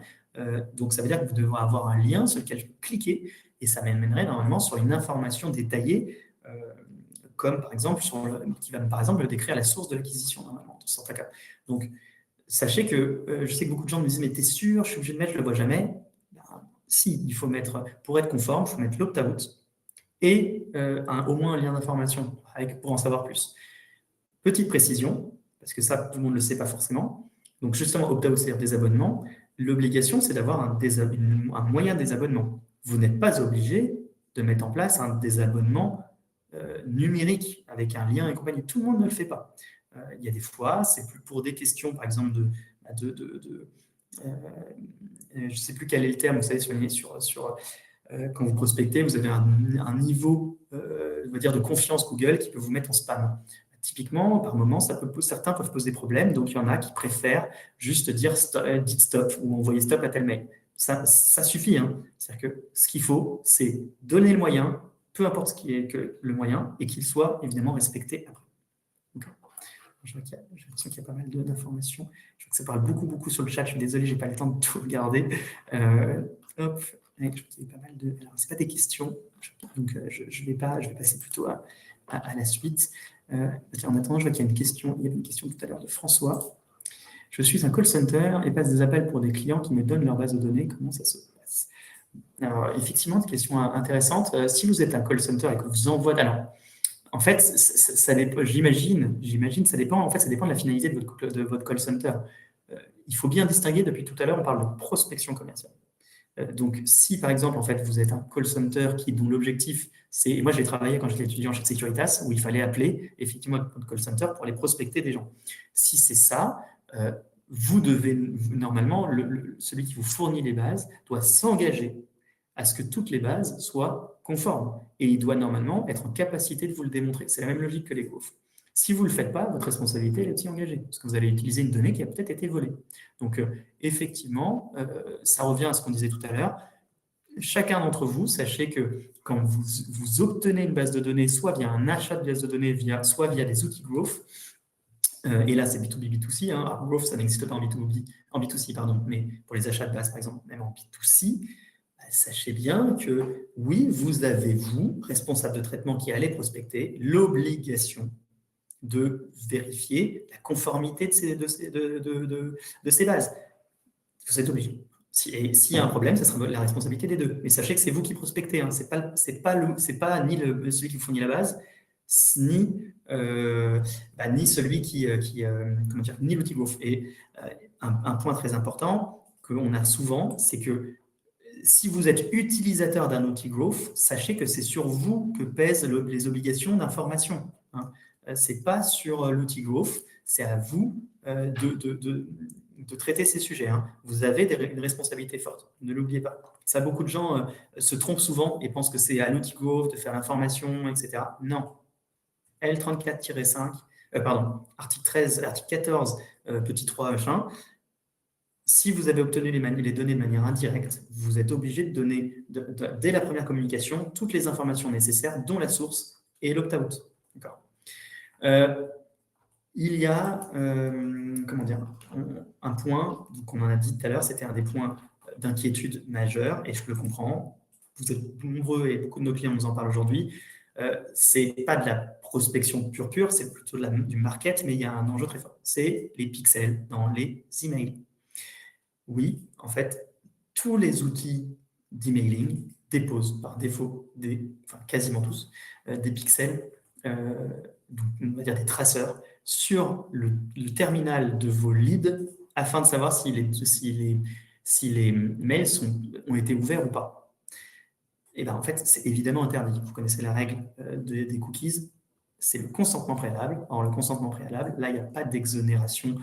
Donc, ça veut dire que vous devrez avoir un lien sur lequel cliquer Et ça m'amènerait normalement sur une information détaillée, comme par exemple, qui va par exemple décrire la source de l'acquisition, normalement, dans certains cas. Donc, sachez que je sais que beaucoup de gens me disent, mais t'es sûr, je suis obligé de mettre, je ne le vois jamais. Ben, si, il faut mettre, pour être conforme, il faut mettre l'opt-out et au moins un lien d'information pour en savoir plus. Petite précision, parce que ça, tout le monde ne le sait pas forcément. Donc, justement, opt-out, c'est-à-dire désabonnement. L'obligation, c'est d'avoir un moyen de désabonnement. Vous n'êtes pas obligé de mettre en place un désabonnement numérique avec un lien et compagnie. Tout le monde ne le fait pas. Il y a des fois, c'est plus pour des questions, par exemple, je ne sais plus quel est le terme, vous savez, quand vous prospectez, vous avez un niveau on va dire, de confiance Google qui peut vous mettre en spam. Typiquement, par moment, certains peuvent poser des problèmes, donc il y en a qui préfèrent juste dire dites stop ou envoyer stop à tel mail. Ça suffit. Hein. C'est-à-dire que ce qu'il faut, c'est donner le moyen, peu importe ce qui est que le moyen, et qu'il soit évidemment respecté après. Okay. J'ai l'impression qu'il y a pas mal d'informations. Je vois que ça parle beaucoup sur le chat. Je suis désolé, je n'ai pas le temps de tout regarder. Hop. Je vois qu'il y a pas mal de... Alors, ce n'est pas des questions, donc je vais passer plutôt à la suite. En attendant, je vois qu'il y a une question. Il y avait une question tout à l'heure de François. Je suis un call center et passe des appels pour des clients qui me donnent leur base de données. Comment ça se passe? Alors, effectivement, une question intéressante. Si vous êtes un call center et que vous envoyez... Alors, en fait, j'imagine, ça dépend. En fait, ça dépend de la finalité de votre call center. Il faut bien distinguer. Depuis tout à l'heure, on parle de prospection commerciale. Donc, si par exemple, en fait, vous êtes un call center dont l'objectif, c'est... Moi, j'ai travaillé quand j'étais étudiant chez Securitas, où il fallait appeler effectivement votre call center pour aller prospecter des gens. Si c'est ça, vous devez, normalement, celui qui vous fournit les bases doit s'engager à ce que toutes les bases soient conformes. Et il doit normalement être en capacité de vous le démontrer. C'est la même logique que les growth. Si vous ne le faites pas, votre responsabilité est d'y engager, parce que vous allez utiliser une donnée qui a peut-être été volée. Donc, effectivement, ça revient à ce qu'on disait tout à l'heure. Chacun d'entre vous, sachez que quand vous obtenez une base de données, soit via un achat de base de données, soit via des outils growth, et là, c'est B2B, B2C. Hein. Alors, growth, ça n'existe pas en B2C, pardon, mais pour les achats de base, par exemple, même en B2C, sachez bien que oui, vous avez, vous, responsable de traitement qui allez prospecter, l'obligation de vérifier la conformité de ces bases. Vous êtes obligé. S'il y a un problème, ça sera la responsabilité des deux. Mais sachez que c'est vous qui prospectez. Hein. Ce n'est pas ni celui qui fournit la base, ni celui ni l'outil growth. Et un point très important qu'on a souvent, c'est que si vous êtes utilisateur d'un outil growth, sachez que c'est sur vous que pèsent les obligations d'information. Hein. Ce n'est pas sur l'outil growth, c'est à vous de traiter ces sujets. Hein. Vous avez une responsabilité forte, ne l'oubliez pas. Ça, beaucoup de gens se trompent souvent et pensent que c'est à l'outil growth de faire l'information, etc. Non. L34-5, article 13, article 14, petit 3, machin. Si vous avez obtenu les données de manière indirecte, vous êtes obligé de donner, dès la première communication, toutes les informations nécessaires, dont la source et l'opt-out. D'accord. Il y a un point qu'on en a dit tout à l'heure, c'était un des points d'inquiétude majeur, et je le comprends. Vous êtes nombreux et beaucoup de nos clients nous en parlent aujourd'hui. Ce n'est pas de la prospection pure, c'est plutôt du market, mais il y a un enjeu très fort. C'est les pixels dans les emails. Oui, en fait, tous les outils d'emailing déposent par défaut, quasiment tous, des pixels, on va dire des traceurs, sur le terminal de vos leads afin de savoir si les mails ont été ouverts ou pas. Et bien, en fait, c'est évidemment interdit. Vous connaissez la règle des cookies, c'est le consentement préalable. Or, le consentement préalable, là, il n'y a pas d'exonération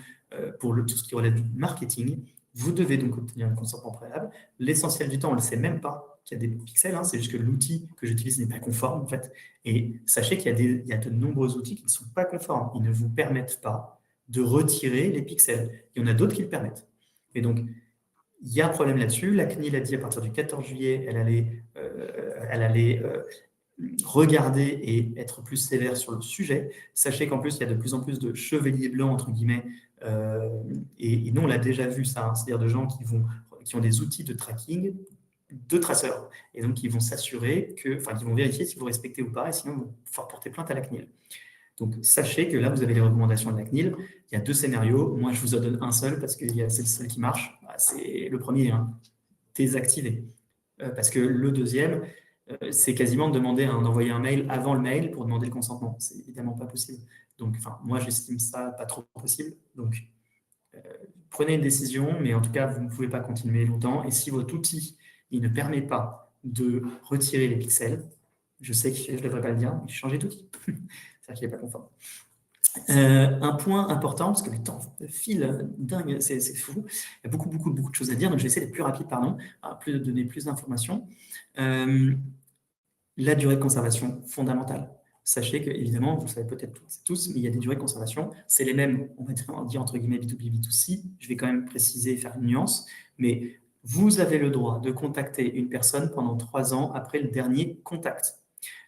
pour tout ce qui relève du marketing. Vous devez donc obtenir un consentement préalable. L'essentiel du temps, on ne le sait même pas qu'il y a des pixels. Hein, c'est juste que l'outil que j'utilise n'est pas conforme, en fait. Et sachez qu'il y a de nombreux outils qui ne sont pas conformes. Ils ne vous permettent pas de retirer les pixels. Il y en a d'autres qui le permettent. Et donc, il y a un problème là-dessus. La CNIL a dit à partir du 14 juillet, elle allait regarder et être plus sévère sur le sujet. Sachez qu'en plus, il y a de plus en plus de chevaliers blancs, entre guillemets, et nous, on l'a déjà vu ça, hein, c'est-à-dire de gens qui ont des outils de tracking, 2 traceurs. Et donc, ils vont s'assurer que, enfin, ils vont vérifier si vous respectez ou pas, et sinon, ils vont pouvoir porter plainte à la CNIL. Donc, sachez que là, vous avez les recommandations de la CNIL. Il y a 2 scénarios. Moi, je vous en donne un seul parce que c'est le seul qui marche. C'est le premier, hein, désactiver. Parce que le deuxième, c'est quasiment d'envoyer un mail avant le mail pour demander le consentement. C'est évidemment pas possible. Donc, enfin, moi, j'estime ça pas trop possible. Donc, prenez une décision, mais en tout cas, vous ne pouvez pas continuer longtemps. Et si votre outil il ne permet pas de retirer les pixels, je sais que je ne devrais pas le dire, mais changez d'outil. C'est-à-dire qu'il n'est pas conforme. Un point important, parce que le temps file dingue, c'est fou. Il y a beaucoup de choses à dire, donc je vais essayer d'être plus rapide, de donner plus d'informations. La durée de conservation fondamentale. Sachez que, évidemment, vous le savez peut-être tous, mais il y a des durées de conservation. C'est les mêmes, on va dire entre guillemets B2B, B2C. Je vais quand même préciser et faire une nuance, mais vous avez le droit de contacter une personne pendant 3 ans après le dernier contact.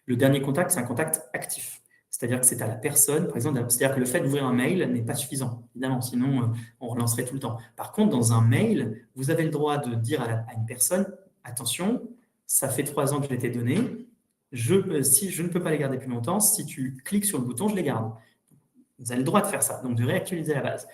Le dernier contact, c'est un contact actif. C'est-à-dire que c'est à la personne, par exemple, c'est-à-dire que le fait d'ouvrir un mail n'est pas suffisant, évidemment, sinon on relancerait tout le temps. Par contre, dans un mail, vous avez le droit de dire à une personne, attention, ça fait 3 ans que je l'ai été donné, si je ne peux pas les garder plus longtemps, si tu cliques sur le bouton, je les garde. Vous avez le droit de faire ça, donc de réactualiser la base.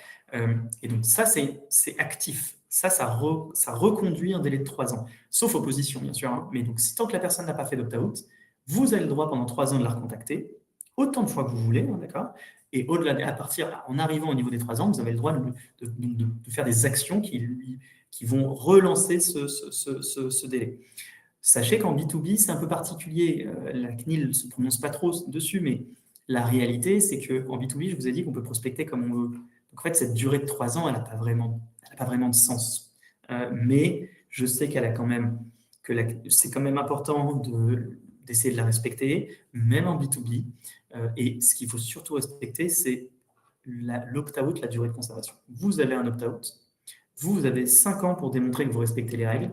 Et donc ça, c'est actif. Ça reconduit un délai de 3 ans, sauf opposition, bien sûr. Hein. Mais donc, tant que la personne n'a pas fait d'opt-out, vous avez le droit pendant 3 ans de la recontacter, autant de fois que vous voulez, hein, d'accord. Et au-delà, en arrivant au niveau des 3 ans, vous avez le droit de faire des actions qui vont relancer ce délai. Sachez qu'en B2B, c'est un peu particulier. La CNIL ne se prononce pas trop dessus, mais la réalité, c'est qu'en B2B, je vous ai dit qu'on peut prospecter comme on veut. Donc, en fait, cette durée de 3 ans, elle n'a pas vraiment de sens. Mais je sais qu'elle a quand même, c'est quand même important d'essayer de la respecter, même en B2B. Et ce qu'il faut surtout respecter, c'est l'opt-out, la durée de conservation. Vous avez un opt-out. Vous avez 5 ans pour démontrer que vous respectez les règles.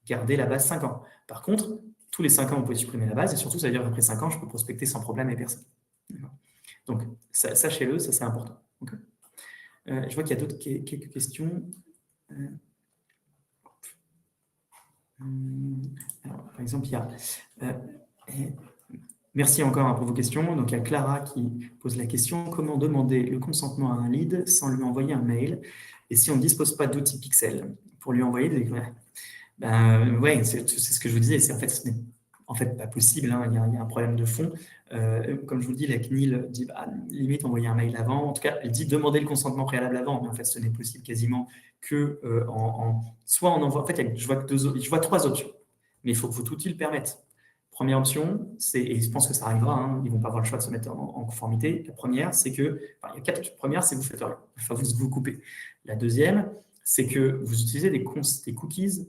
Gardez la base 5 ans. Par contre, tous les 5 ans, vous pouvez supprimer la base. Et surtout, ça veut dire qu'après 5 ans, je peux prospecter sans problème et personne. Donc, sachez-le, ça c'est important. Okay. Je vois qu'il y a quelques questions. Alors, par exemple, il y a... merci encore pour vos questions. Donc, il y a Clara qui pose la question, comment demander le consentement à un lead sans lui envoyer un mail et si on ne dispose pas d'outils Pixel pour lui envoyer des... ouais, c'est ce que je vous disais. C'est ce n'est en fait pas possible. Hein, il y a un problème de fond. Comme je vous le dis, la CNIL dit limite envoyer un mail avant. En tout cas, elle dit demander le consentement préalable avant. Mais en fait, ce n'est possible quasiment que soit on envoie. En fait, je vois 3 options. Mais il faut que votre outil le permette. Première option, et je pense que ça arrivera, hein, ils ne vont pas avoir le choix de se mettre en conformité. La première, c'est que, il y a 4 options. La première, c'est que vous faites rien. Enfin, vous coupez. La deuxième, c'est que vous utilisez des cookies,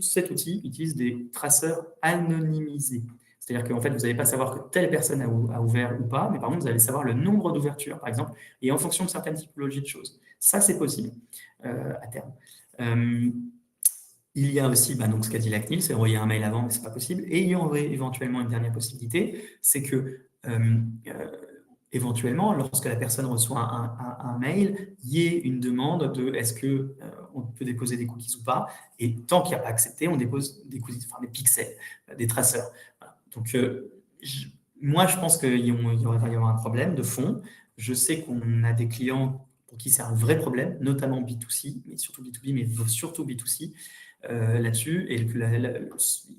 cet outil utilise des traceurs anonymisés. C'est-à-dire qu'en fait, vous n'allez pas savoir que telle personne a ouvert ou pas, mais par contre, vous allez savoir le nombre d'ouvertures, par exemple, et en fonction de certaines typologies de choses. Ça, c'est possible à terme. Il y a aussi, donc, ce qu'a dit la CNIL, c'est envoyer un mail avant, mais ce n'est pas possible. Et il y aurait éventuellement une dernière possibilité, c'est que éventuellement, lorsque la personne reçoit un mail, il y ait une demande de est-ce qu'on peut déposer des cookies ou pas. Et tant qu'il n'y a pas accepté, on dépose des cookies, des pixels, des traceurs. Voilà. Donc, moi, je pense qu'il y aura un problème de fond. Je sais qu'on a des clients pour qui c'est un vrai problème, notamment B2C, mais surtout B2B, mais surtout B2C. Là-dessus. Et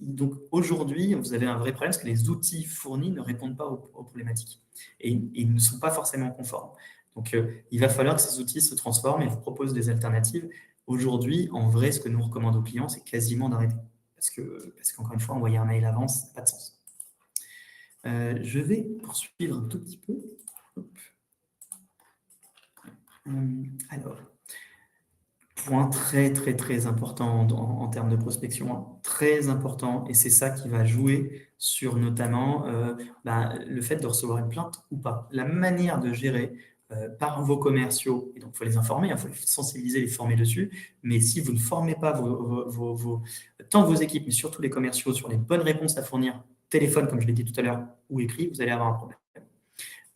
donc aujourd'hui, vous avez un vrai problème parce que les outils fournis ne répondent pas aux problématiques et ils ne sont pas forcément conformes. Donc il va falloir que ces outils se transforment et vous proposent des alternatives. Aujourd'hui, en vrai, ce que nous recommandons aux clients, c'est quasiment d'arrêter. Parce qu'encore une fois, envoyer un mail avant, ça n'a pas de sens. Je vais poursuivre un tout petit peu. Alors, point très important en termes de prospection, hein. Très important, et c'est ça qui va jouer sur notamment le fait de recevoir une plainte ou pas. La manière de gérer par vos commerciaux, et donc il faut les informer, il faut les sensibiliser, les former dessus, mais si vous ne formez pas tant vos équipes, mais surtout les commerciaux sur les bonnes réponses à fournir, téléphone, comme je l'ai dit tout à l'heure, ou écrit, vous allez avoir un problème.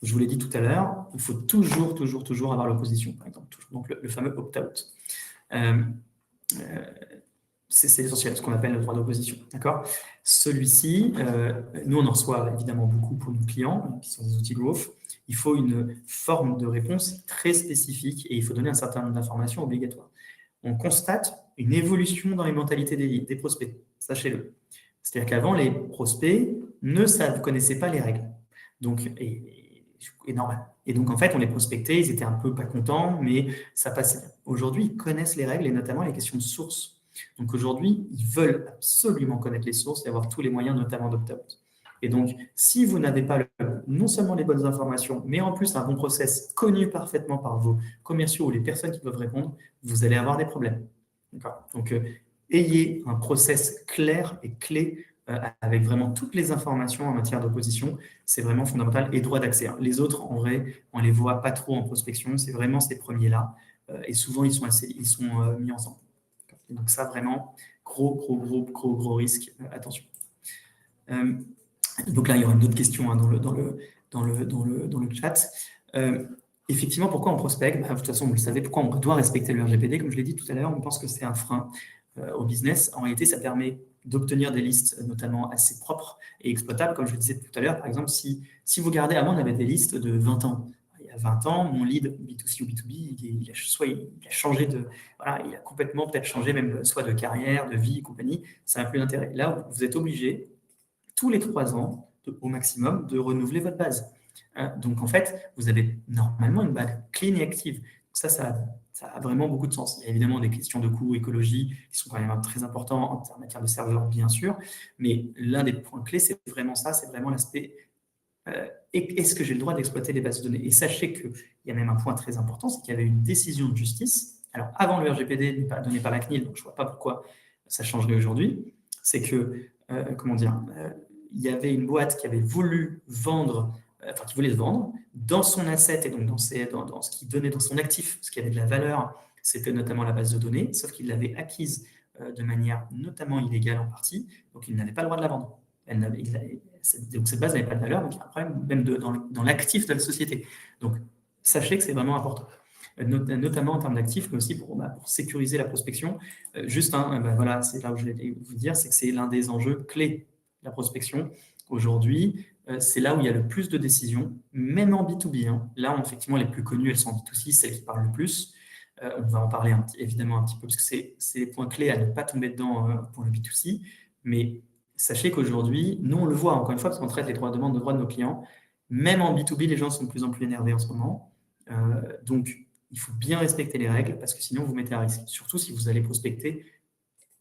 Je vous l'ai dit tout à l'heure, il faut toujours avoir l'opposition, par exemple, donc le fameux opt-out. c'est essentiel, ce qu'on appelle le droit d'opposition. D'accord? Celui-ci, nous, on en reçoit évidemment beaucoup pour nos clients, qui sont des outils growth. Il faut une forme de réponse très spécifique et il faut donner un certain nombre d'informations obligatoires. On constate une évolution dans les mentalités des prospects, sachez-le. C'est-à-dire qu'avant, les prospects ne connaissaient pas les règles. Donc, et normal. Et donc, en fait, on les prospectait, ils étaient un peu pas contents, mais ça passait bien. Aujourd'hui, ils connaissent les règles et notamment les questions de source. Donc, aujourd'hui, ils veulent absolument connaître les sources et avoir tous les moyens, notamment d'opt-out. Et donc, si vous n'avez pas non seulement les bonnes informations, mais en plus un bon process connu parfaitement par vos commerciaux ou les personnes qui doivent répondre, vous allez avoir des problèmes. D'accord? Donc, ayez un process clair et clé avec vraiment toutes les informations en matière d'opposition, c'est vraiment fondamental, et droit d'accès. Les autres, en vrai, on ne les voit pas trop en prospection, c'est vraiment ces premiers-là, et souvent, ils sont mis ensemble. Donc ça, vraiment, gros risque, attention. Donc là, il y aura une autre question dans le chat. Effectivement, pourquoi on prospecte? De toute façon, vous le savez, pourquoi on doit respecter le RGPD? Comme je l'ai dit tout à l'heure, on pense que c'est un frein au business. En réalité, ça permet d'obtenir des listes, notamment assez propres et exploitables. Comme je le disais tout à l'heure, par exemple, si vous regardez, avant, on avait des listes de 20 ans. Il y a 20 ans, mon lead B2C ou B2B, il a changé voilà, il a complètement peut-être changé, même soit de carrière, de vie, compagnie. Ça n'a plus d'intérêt. Là, vous êtes obligé, tous les 3 ans, au maximum, de renouveler votre base. Donc, en fait, vous avez normalement une base clean et active. Ça a vraiment beaucoup de sens. Il y a évidemment des questions de coût, écologie, qui sont quand même très importants en matière de serveurs, bien sûr, mais l'un des points clés, c'est vraiment ça, c'est vraiment l'aspect est-ce que j'ai le droit d'exploiter les bases de données? Et sachez qu'il y a même un point très important, c'est qu'il y avait une décision de justice. Alors, avant le RGPD donné par la CNIL, donc je ne vois pas pourquoi ça changerait aujourd'hui, c'est que, il y avait une boîte qui avait voulu vendre, qui voulait le vendre, dans son asset et donc dans ce qu'il donnait dans son actif, ce qui avait de la valeur, c'était notamment la base de données, sauf qu'il l'avait acquise de manière notamment illégale en partie, donc il n'avait pas le droit de la vendre. Donc cette base n'avait pas de valeur, donc il y a un problème même dans l'actif de la société. Donc sachez que c'est vraiment important, notamment en termes d'actifs, mais aussi pour sécuriser la prospection. Voilà, c'est là où je vais vous dire, c'est que c'est l'un des enjeux clés de la prospection. Aujourd'hui, c'est là où il y a le plus de décisions, même en B2B. Là, effectivement, les plus connues, elles sont en B2C, celles qui parlent le plus. On va en parler évidemment un petit peu, parce que c'est les points clés à ne pas tomber dedans pour le B2C. Mais sachez qu'aujourd'hui, nous, on le voit, encore une fois, parce qu'on traite les demandes de droits de nos clients. Même en B2B, les gens sont de plus en plus énervés en ce moment. Donc, il faut bien respecter les règles, parce que sinon, vous mettez à risque. Surtout si vous allez prospecter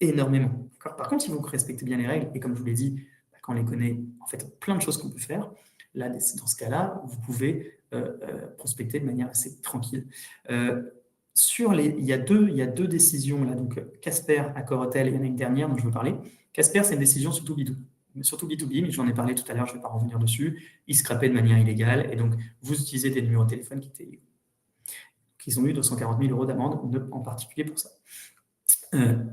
énormément. Par contre, si vous respectez bien les règles, et comme je vous l'ai dit, quand on les connaît, en fait, plein de choses qu'on peut faire. Là, dans ce cas-là, vous pouvez prospecter de manière assez tranquille. Il y a deux décisions, là, donc Casper, Accor-Hotel, et il y en a une dernière dont je veux parler. Casper, c'est une décision surtout B2B, mais j'en ai parlé tout à l'heure, je ne vais pas revenir dessus. Ils scrapaient de manière illégale, et donc vous utilisez des numéros de téléphone qui ont eu 240 000 € d'amende, en particulier pour ça.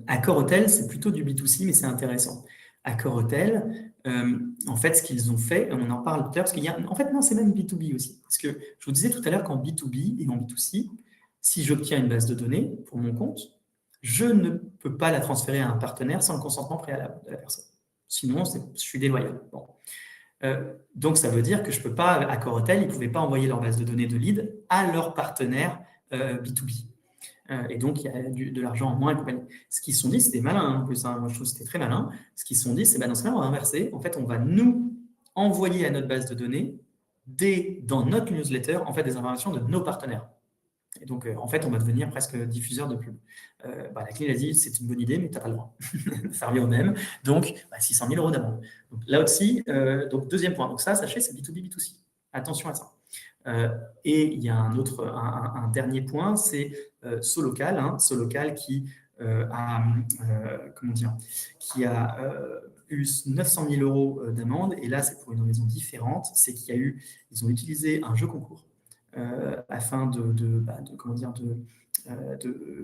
Accor-Hôtel, c'est plutôt du B2C, mais c'est intéressant. Accor-Hôtel, en fait, ce qu'ils ont fait, on en parle tout à l'heure, parce qu'il y a, en fait, non, c'est même B2B aussi. Parce que je vous disais tout à l'heure qu'en B2B et en B2C, si j'obtiens une base de données pour mon compte, je ne peux pas la transférer à un partenaire sans le consentement préalable de la personne. Sinon, je suis déloyal. Bon. Donc, ça veut dire que je ne peux pas, Accor-Hôtel, ils ne pouvaient pas envoyer leur base de données de lead à leur partenaire B2B. Et donc, il y a de l'argent en moins et compagnie. Ce qu'ils se sont dit, c'était malin, en plus. Moi, je trouve que c'était très malin. Ce qu'ils se sont dit, c'est dans ce cas-là, on va inverser. En fait, on va nous envoyer à notre base de données, dans notre newsletter, en fait, des informations de nos partenaires. Et donc, en fait, on va devenir presque diffuseur de pub. La CNIL a dit, c'est une bonne idée, mais tu n'as pas le droit. Ça revient au même. Donc, 600 000 € d'amende. Là aussi, deuxième point. Donc ça, sachez, c'est B2B, B2C. Attention à ça. Et il y a un dernier point, c'est Solocal. Solocal qui a eu 900 000 € d'amende. Et là, c'est pour une raison différente. C'est qu'ils ont utilisé un jeu concours afin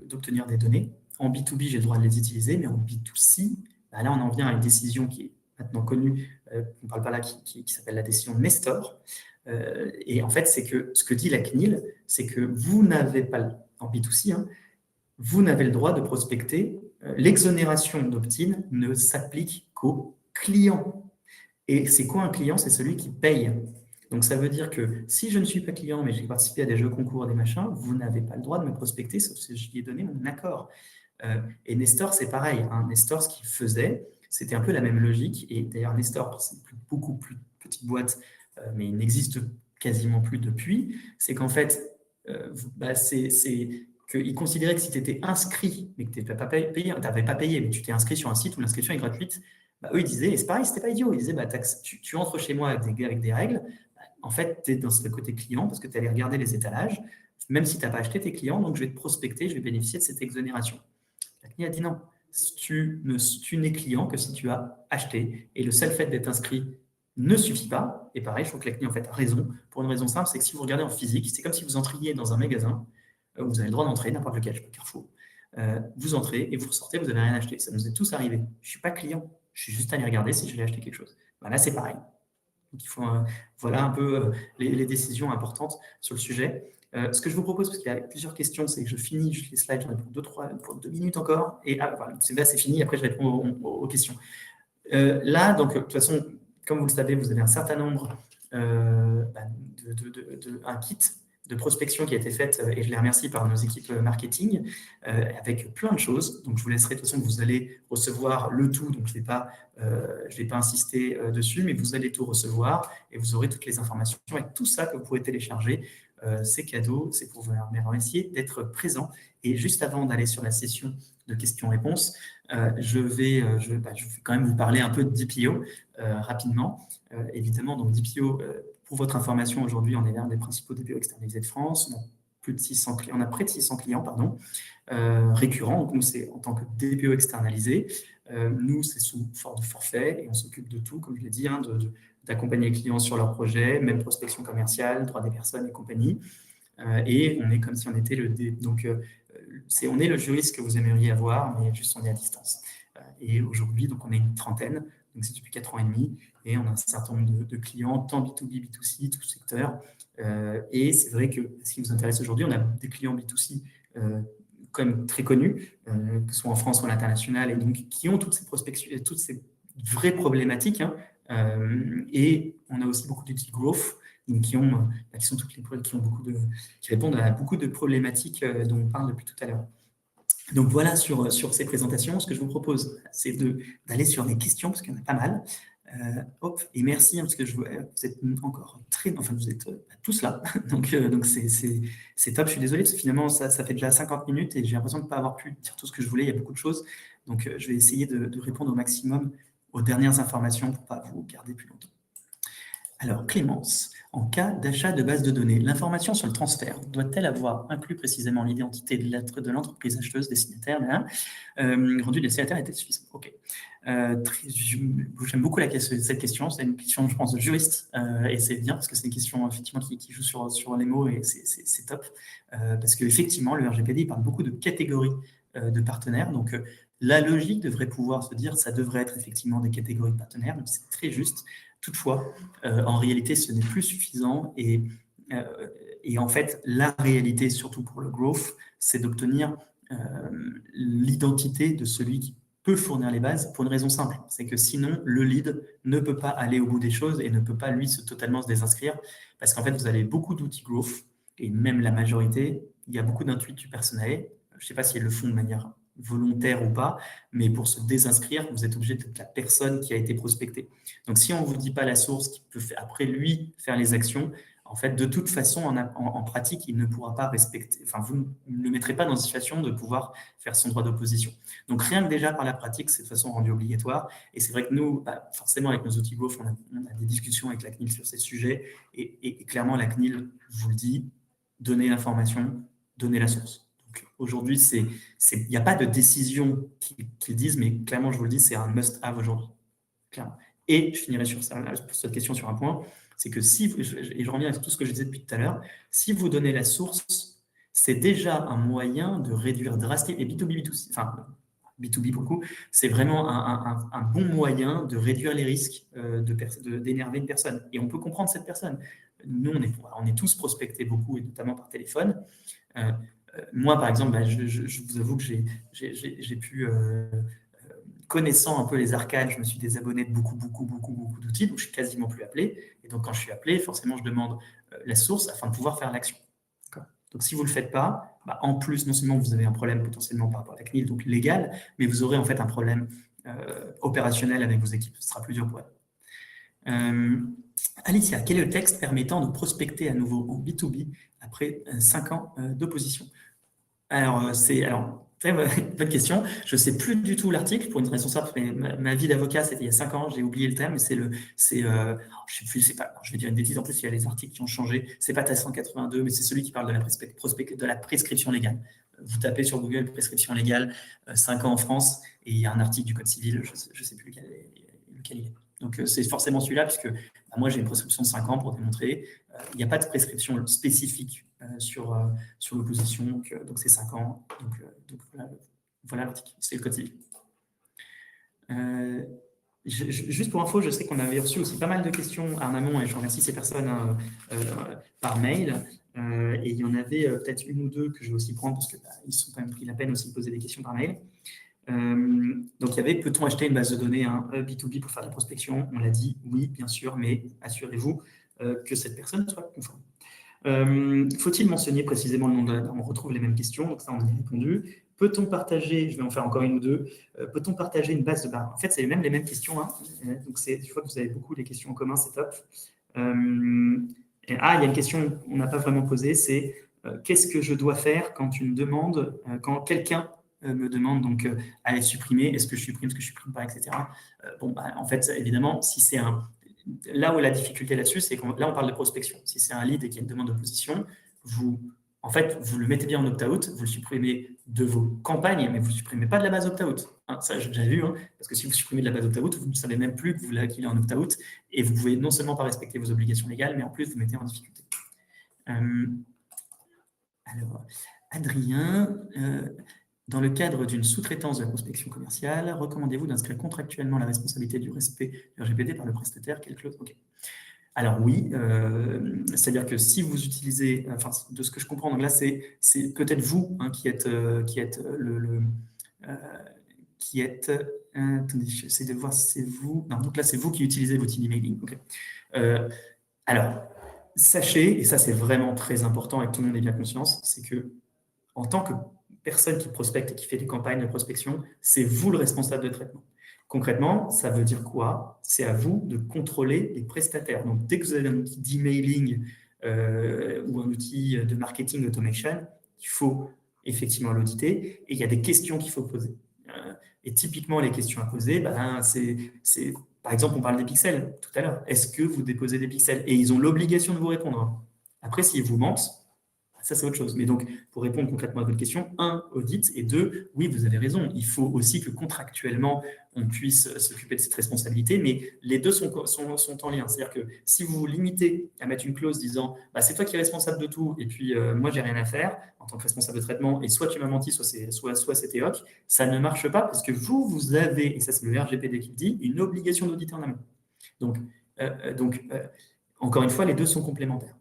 d'obtenir des données. En B2B, j'ai le droit de les utiliser, mais en B2C, là, on en vient à une décision qui est maintenant connue, on ne parle pas là, qui s'appelle la décision Nestor. Et en fait, c'est que ce que dit la CNIL, c'est que vous n'avez pas, en B2C, vous n'avez le droit de prospecter l'exonération d'opt-in ne s'applique qu'aux clients. Et c'est quoi un client? C'est celui qui paye. Donc ça veut dire que si je ne suis pas client, mais j'ai participé à des jeux concours, des machins, vous n'avez pas le droit de me prospecter, sauf si je lui ai donné mon accord. Et Nestor, c'est pareil. Hein. Nestor, ce qu'il faisait, c'était un peu la même logique. Et d'ailleurs, Nestor, c'est beaucoup plus petite boîte, mais il n'existe quasiment plus depuis. C'est qu'en fait, c'est qu'ils considéraient que si tu étais inscrit, mais que tu n'avais pas payé, mais tu t'es inscrit sur un site où l'inscription est gratuite, eux, ils disaient, et c'est pareil, c'était pas idiot, ils disaient, tu entres chez moi avec des règles, en fait, tu es dans le côté client parce que tu allais regarder les étalages, même si tu n'as pas acheté tes clients, donc je vais te prospecter, je vais bénéficier de cette exonération. La CNIL a dit non, tu n'es client que si tu as acheté, et le seul fait d'être inscrit ne suffit pas, et pareil, je trouve que la CNIL en fait a raison, pour une raison simple, c'est que si vous regardez en physique, c'est comme si vous entriez dans un magasin, vous avez le droit d'entrer, n'importe lequel, je sais pas, Carrefour, vous entrez et vous ressortez, vous n'avez rien acheté, ça nous est tous arrivé, je ne suis pas client, je suis juste allé regarder si je l'ai acheté quelque chose. Là, c'est pareil. Donc, il faut, voilà un peu les décisions importantes sur le sujet. Ce que je vous propose, parce qu'il y a plusieurs questions, c'est que je finis juste les slides, j'en ai pour 2 minutes encore, et voilà, c'est fini, après je réponds aux questions. Là, donc, de toute façon, comme vous le savez, vous avez un certain nombre, un kit de prospection qui a été faite, et je les remercie par nos équipes marketing, avec plein de choses. Donc, je vous laisserai, de toute façon, vous allez recevoir le tout, donc je ne vais pas insister dessus, mais vous allez tout recevoir et vous aurez toutes les informations avec tout ça que vous pouvez télécharger. C'est cadeau, c'est pour vous remercier d'être présent. Et juste avant d'aller sur la session de questions-réponses, je vais quand même vous parler un peu de DPO rapidement. Évidemment, donc DPO, pour votre information, aujourd'hui, on est l'un des principaux DPO externalisés de France. On a près de 600 clients récurrents. Donc, nous, c'est en tant que DPO externalisé. Nous, c'est sous forme de forfait et on s'occupe de tout, comme je l'ai dit, hein, d'accompagner les clients sur leurs projets, même prospection commerciale, droit des personnes et compagnie. Et on est comme si on était on est le juriste que vous aimeriez avoir, mais juste on est à distance. Et aujourd'hui, donc on est une trentaine, donc c'est depuis 4 ans et demi, et on a un certain nombre de clients, tant B2B, B2C, tout secteur. Et c'est vrai que ce qui nous intéresse aujourd'hui, on a des clients B2C quand même très connus, que ce soit en France ou à l'international, et donc qui ont toutes ces prospections, toutes ces vraies problématiques. Hein, et on a aussi beaucoup d'outils growth, donc qui sont toutes les qui répondent à beaucoup de problématiques dont on parle depuis tout à l'heure. Donc voilà sur ces présentations. Ce que je vous propose, c'est d'aller sur les questions, parce qu'il y en a pas mal. Et merci, hein, parce que vous êtes encore vous êtes tous là, donc c'est top. Je suis désolé, parce que finalement, ça fait déjà 50 minutes et j'ai l'impression de ne pas avoir pu dire tout ce que je voulais. Il y a beaucoup de choses, donc je vais essayer de répondre au maximum aux dernières informations pour ne pas vous garder plus longtemps. Alors, Clémence, en cas d'achat de base de données, l'information sur le transfert doit-elle avoir inclus précisément l'identité de l'entreprise acheteuse destinataire rendu destinataire est-elle suffisante? Ok. J'aime beaucoup cette question. C'est une question, je pense, de juriste, et c'est bien parce que c'est une question effectivement qui joue sur les mots et c'est top. Parce qu'effectivement, le RGPD parle beaucoup de catégories de partenaires. Donc, la logique devrait pouvoir se dire ça devrait être effectivement des catégories de partenaires. Donc, c'est très juste. Toutefois, en réalité, ce n'est plus suffisant et en fait, la réalité, surtout pour le growth, c'est d'obtenir l'identité de celui qui peut fournir les bases pour une raison simple. C'est que sinon, le lead ne peut pas aller au bout des choses et ne peut pas, lui, totalement se désinscrire parce qu'en fait, vous avez beaucoup d'outils growth et même la majorité, il y a beaucoup d'intuits du personnel. Je ne sais pas si elles le font de manière volontaire ou pas, mais pour se désinscrire, vous êtes obligé d'être la personne qui a été prospectée. Donc, si on ne vous dit pas la source qui peut après lui faire les actions, en fait, de toute façon, en pratique, il ne pourra pas respecter, enfin, vous ne le mettrez pas dans une situation de pouvoir faire son droit d'opposition. Donc, rien que déjà par la pratique, c'est de toute façon rendu obligatoire. Et c'est vrai que nous, forcément, avec nos outils growth, on a des discussions avec la CNIL sur ces sujets. Et clairement, la CNIL vous le dit, donnez l'information, donnez la source. Aujourd'hui, il n'y a pas de décision qu'ils disent, mais clairement, je vous le dis, c'est un must-have aujourd'hui. Clairement. Et je finirai sur cette question sur un point, c'est que et je reviens à tout ce que je disais depuis tout à l'heure, si vous donnez la source, c'est déjà un moyen de réduire drastiquement, et B2B, B2C, enfin, B2B pour le coup, c'est vraiment un bon moyen de réduire les risques d'énerver une personne. Et on peut comprendre cette personne. Nous, on est tous prospectés beaucoup, et notamment par téléphone. Moi, par exemple, je vous avoue que j'ai pu, connaissant un peu les arcanes, je me suis désabonné de beaucoup d'outils, donc je suis quasiment plus appelé. Et donc, quand je suis appelé, forcément, je demande la source afin de pouvoir faire l'action. Donc, si vous ne le faites pas, en plus, non seulement vous avez un problème potentiellement par rapport à la CNIL, donc légal, mais vous aurez en fait un problème opérationnel avec vos équipes. Ce sera plus dur pour elles. Alicia, quel est le texte permettant de prospecter à nouveau en B2B après 5 ans d'opposition? Alors, très bonne question. Je ne sais plus du tout l'article pour une raison simple, mais ma vie d'avocat, c'était il y a 5 ans, j'ai oublié le terme, mais je sais plus, c'est pas, je vais dire une bêtise, en plus, il y a les articles qui ont changé. C'est pas TAS 182, mais c'est celui qui parle de la prescription légale. Vous tapez sur Google prescription légale, 5 ans en France, et il y a un article du Code civil, je ne sais plus lequel il est. Donc, c'est forcément celui-là, puisque moi, j'ai une prescription de 5 ans pour démontrer. Il n'y a pas de prescription spécifique sur l'opposition, donc c'est 5 ans. Donc voilà l'article, c'est le Code civil. Juste pour info, je sais qu'on avait reçu aussi pas mal de questions en amont, et je remercie ces personnes par mail. Et il y en avait peut-être une ou deux que je vais aussi prendre, parce qu'ils se sont quand même pris la peine aussi de poser des questions par mail. Donc il y avait, peut-on acheter une base de données B2B pour faire de la prospection? On l'a dit, oui, bien sûr, mais assurez-vous que cette personne soit conforme. Faut-il mentionner précisément le nom de la... On retrouve les mêmes questions, donc ça on y a répondu. Peut-on partager, je vais en faire encore une ou deux, peut-on partager une base de données? En fait, c'est même les mêmes questions, hein. Donc je vois que vous avez beaucoup les questions en commun, c'est top. Il y a une question qu'on n'a pas vraiment posée, c'est qu'est-ce que je dois faire quand quand quelqu'un me demande donc à les supprimer, est-ce que je supprime, est-ce que je supprime pas, etc. En fait, évidemment, si c'est là où la difficulté là-dessus, c'est que là, on parle de prospection. Si c'est un lead et qu'il y a une demande d'opposition, vous le mettez bien en opt-out, vous le supprimez de vos campagnes, mais vous ne le supprimez pas de la base opt-out. Hein, ça, j'ai déjà vu, hein, parce que si vous supprimez de la base opt-out, vous ne savez même plus qu'il est en opt-out, et vous pouvez non seulement pas respecter vos obligations légales, mais en plus, vous mettez en difficulté. Alors, Adrien, dans le cadre d'une sous-traitance de la prospection commerciale, recommandez-vous d'inscrire contractuellement la responsabilité du respect du RGPD par le prestataire? Quelle clause? Okay. Alors oui, c'est-à-dire que si vous utilisez, enfin de ce que je comprends, donc là c'est peut-être vous qui êtes attendez, j'essaie de voir si c'est vous. Non, donc là c'est vous qui utilisez l'outil d'emailing. Okay. Alors sachez, et ça c'est vraiment très important et que tout le monde ait bien conscience, c'est que en tant que personne qui prospecte et qui fait des campagnes de prospection, c'est vous le responsable de traitement. Concrètement, ça veut dire quoi? C'est à vous de contrôler les prestataires. Donc, dès que vous avez un outil d'emailing ou un outil de marketing automation, il faut effectivement l'auditer et il y a des questions qu'il faut poser. Et typiquement, les questions à poser, c'est par exemple, on parle des pixels tout à l'heure. Est-ce que vous déposez des pixels? Et ils ont l'obligation de vous répondre. Après, s'ils vous mentent, ça, c'est autre chose. Mais donc, pour répondre concrètement à votre question, 1, audit, et 2, oui, vous avez raison, il faut aussi que contractuellement, on puisse s'occuper de cette responsabilité, mais les deux sont en lien. C'est-à-dire que si vous vous limitez à mettre une clause disant c'est toi qui es responsable de tout, et puis moi, j'ai rien à faire en tant que responsable de traitement, et soit tu m'as menti, soit c'était OK, ça ne marche pas parce que vous avez, et ça c'est le RGPD qui le dit, une obligation d'auditer en amont. Donc, encore une fois, les deux sont complémentaires.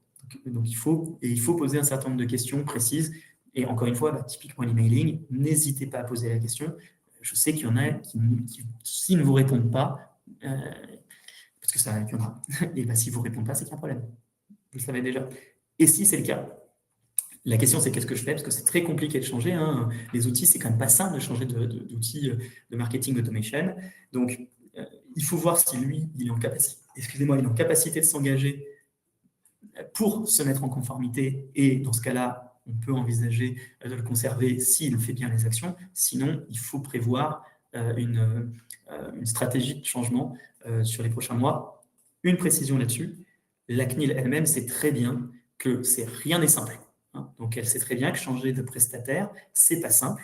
Donc, il faut poser un certain nombre de questions précises. Et encore une fois, typiquement l'emailing, n'hésitez pas à poser la question. Je sais qu'il y en a qui s'ils ne vous répondent pas, parce que ça répondra, et s'ils ne vous répondent pas, c'est qu'il y a un problème. Vous le savez déjà. Et si c'est le cas, la question c'est qu'est-ce que je fais? Parce que c'est très compliqué de changer. Hein. Les outils, c'est quand même pas simple de changer d'outils de marketing automation. Donc, il faut voir si lui, il est en capacité de s'engager pour se mettre en conformité, et dans ce cas-là, on peut envisager de le conserver s'il fait bien les actions. Sinon, il faut prévoir une stratégie de changement sur les prochains mois. Une précision là-dessus, la CNIL elle-même sait très bien que rien n'est simple. Hein. Donc, elle sait très bien que changer de prestataire, c'est pas simple.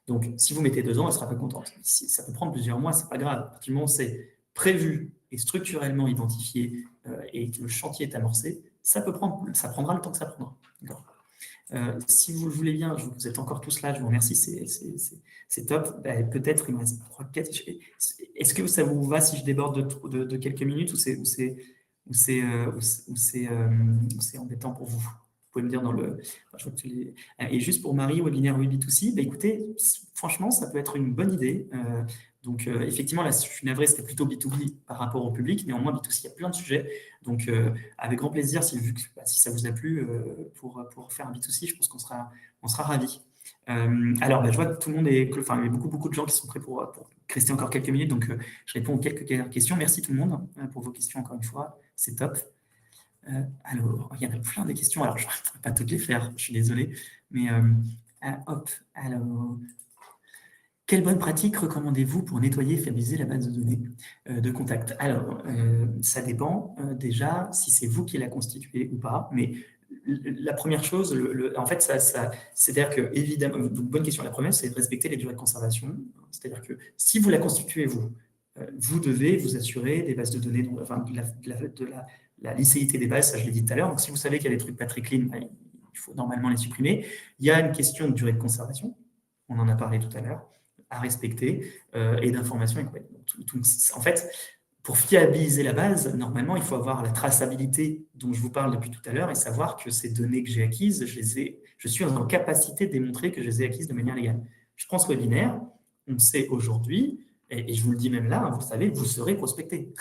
Donc, si vous mettez 2 ans, elle sera pas contente. Si ça peut prendre plusieurs mois, c'est pas grave. À partir du moment où c'est prévu et structurellement identifié et que le chantier est amorcé, ça prendra le temps que ça prendra. Si vous le voulez bien, vous êtes encore tous là, je vous remercie, c'est top. Peut-être, il me reste 3-4. Est-ce que ça vous va si je déborde de quelques minutes ou c'est embêtant pour vous? Vous pouvez me dire dans le... je vois que et juste pour Marie, webinaire oui B2C, bah, écoutez, franchement, ça peut être une bonne idée. Donc, effectivement, là, je suis navré, c'était plutôt B2B par rapport au public. Néanmoins, B2C, il y a plein de sujets. Donc, avec grand plaisir, si ça vous a plu, pour faire un B2C, je pense qu'on sera ravis. Alors, bah, je vois que tout le monde il y a beaucoup de gens qui sont prêts pour rester encore quelques minutes. Donc, je réponds aux quelques questions. Merci tout le monde pour vos questions, encore une fois. C'est top. Alors, il y en a plein de questions. Alors, je ne pourrais pas toutes les faire, je suis désolé. Mais, hop, alors... Quelle bonne pratique recommandez-vous pour nettoyer et fiabiliser la base de données de contact? Alors, ça dépend déjà si c'est vous qui la constituez ou pas, mais la première chose, en fait, c'est-à-dire que, évidemment, bonne question, la première, c'est de respecter les durées de conservation, c'est-à-dire que si vous la constituez, vous devez vous assurer des bases de données, enfin, de la licéité des bases, ça je l'ai dit tout à l'heure, donc si vous savez qu'il y a des trucs pas très clean, bah, il faut normalement les supprimer. Il y a une question de durée de conservation, on en a parlé tout à l'heure, à respecter et d'informations. En fait, pour fiabiliser la base, normalement, il faut avoir la traçabilité dont je vous parle depuis tout à l'heure et savoir que ces données que j'ai acquises, je suis en capacité de démontrer que je les ai acquises de manière légale. Je prends ce webinaire, on sait aujourd'hui, et je vous le dis même là, vous savez, vous serez prospecté.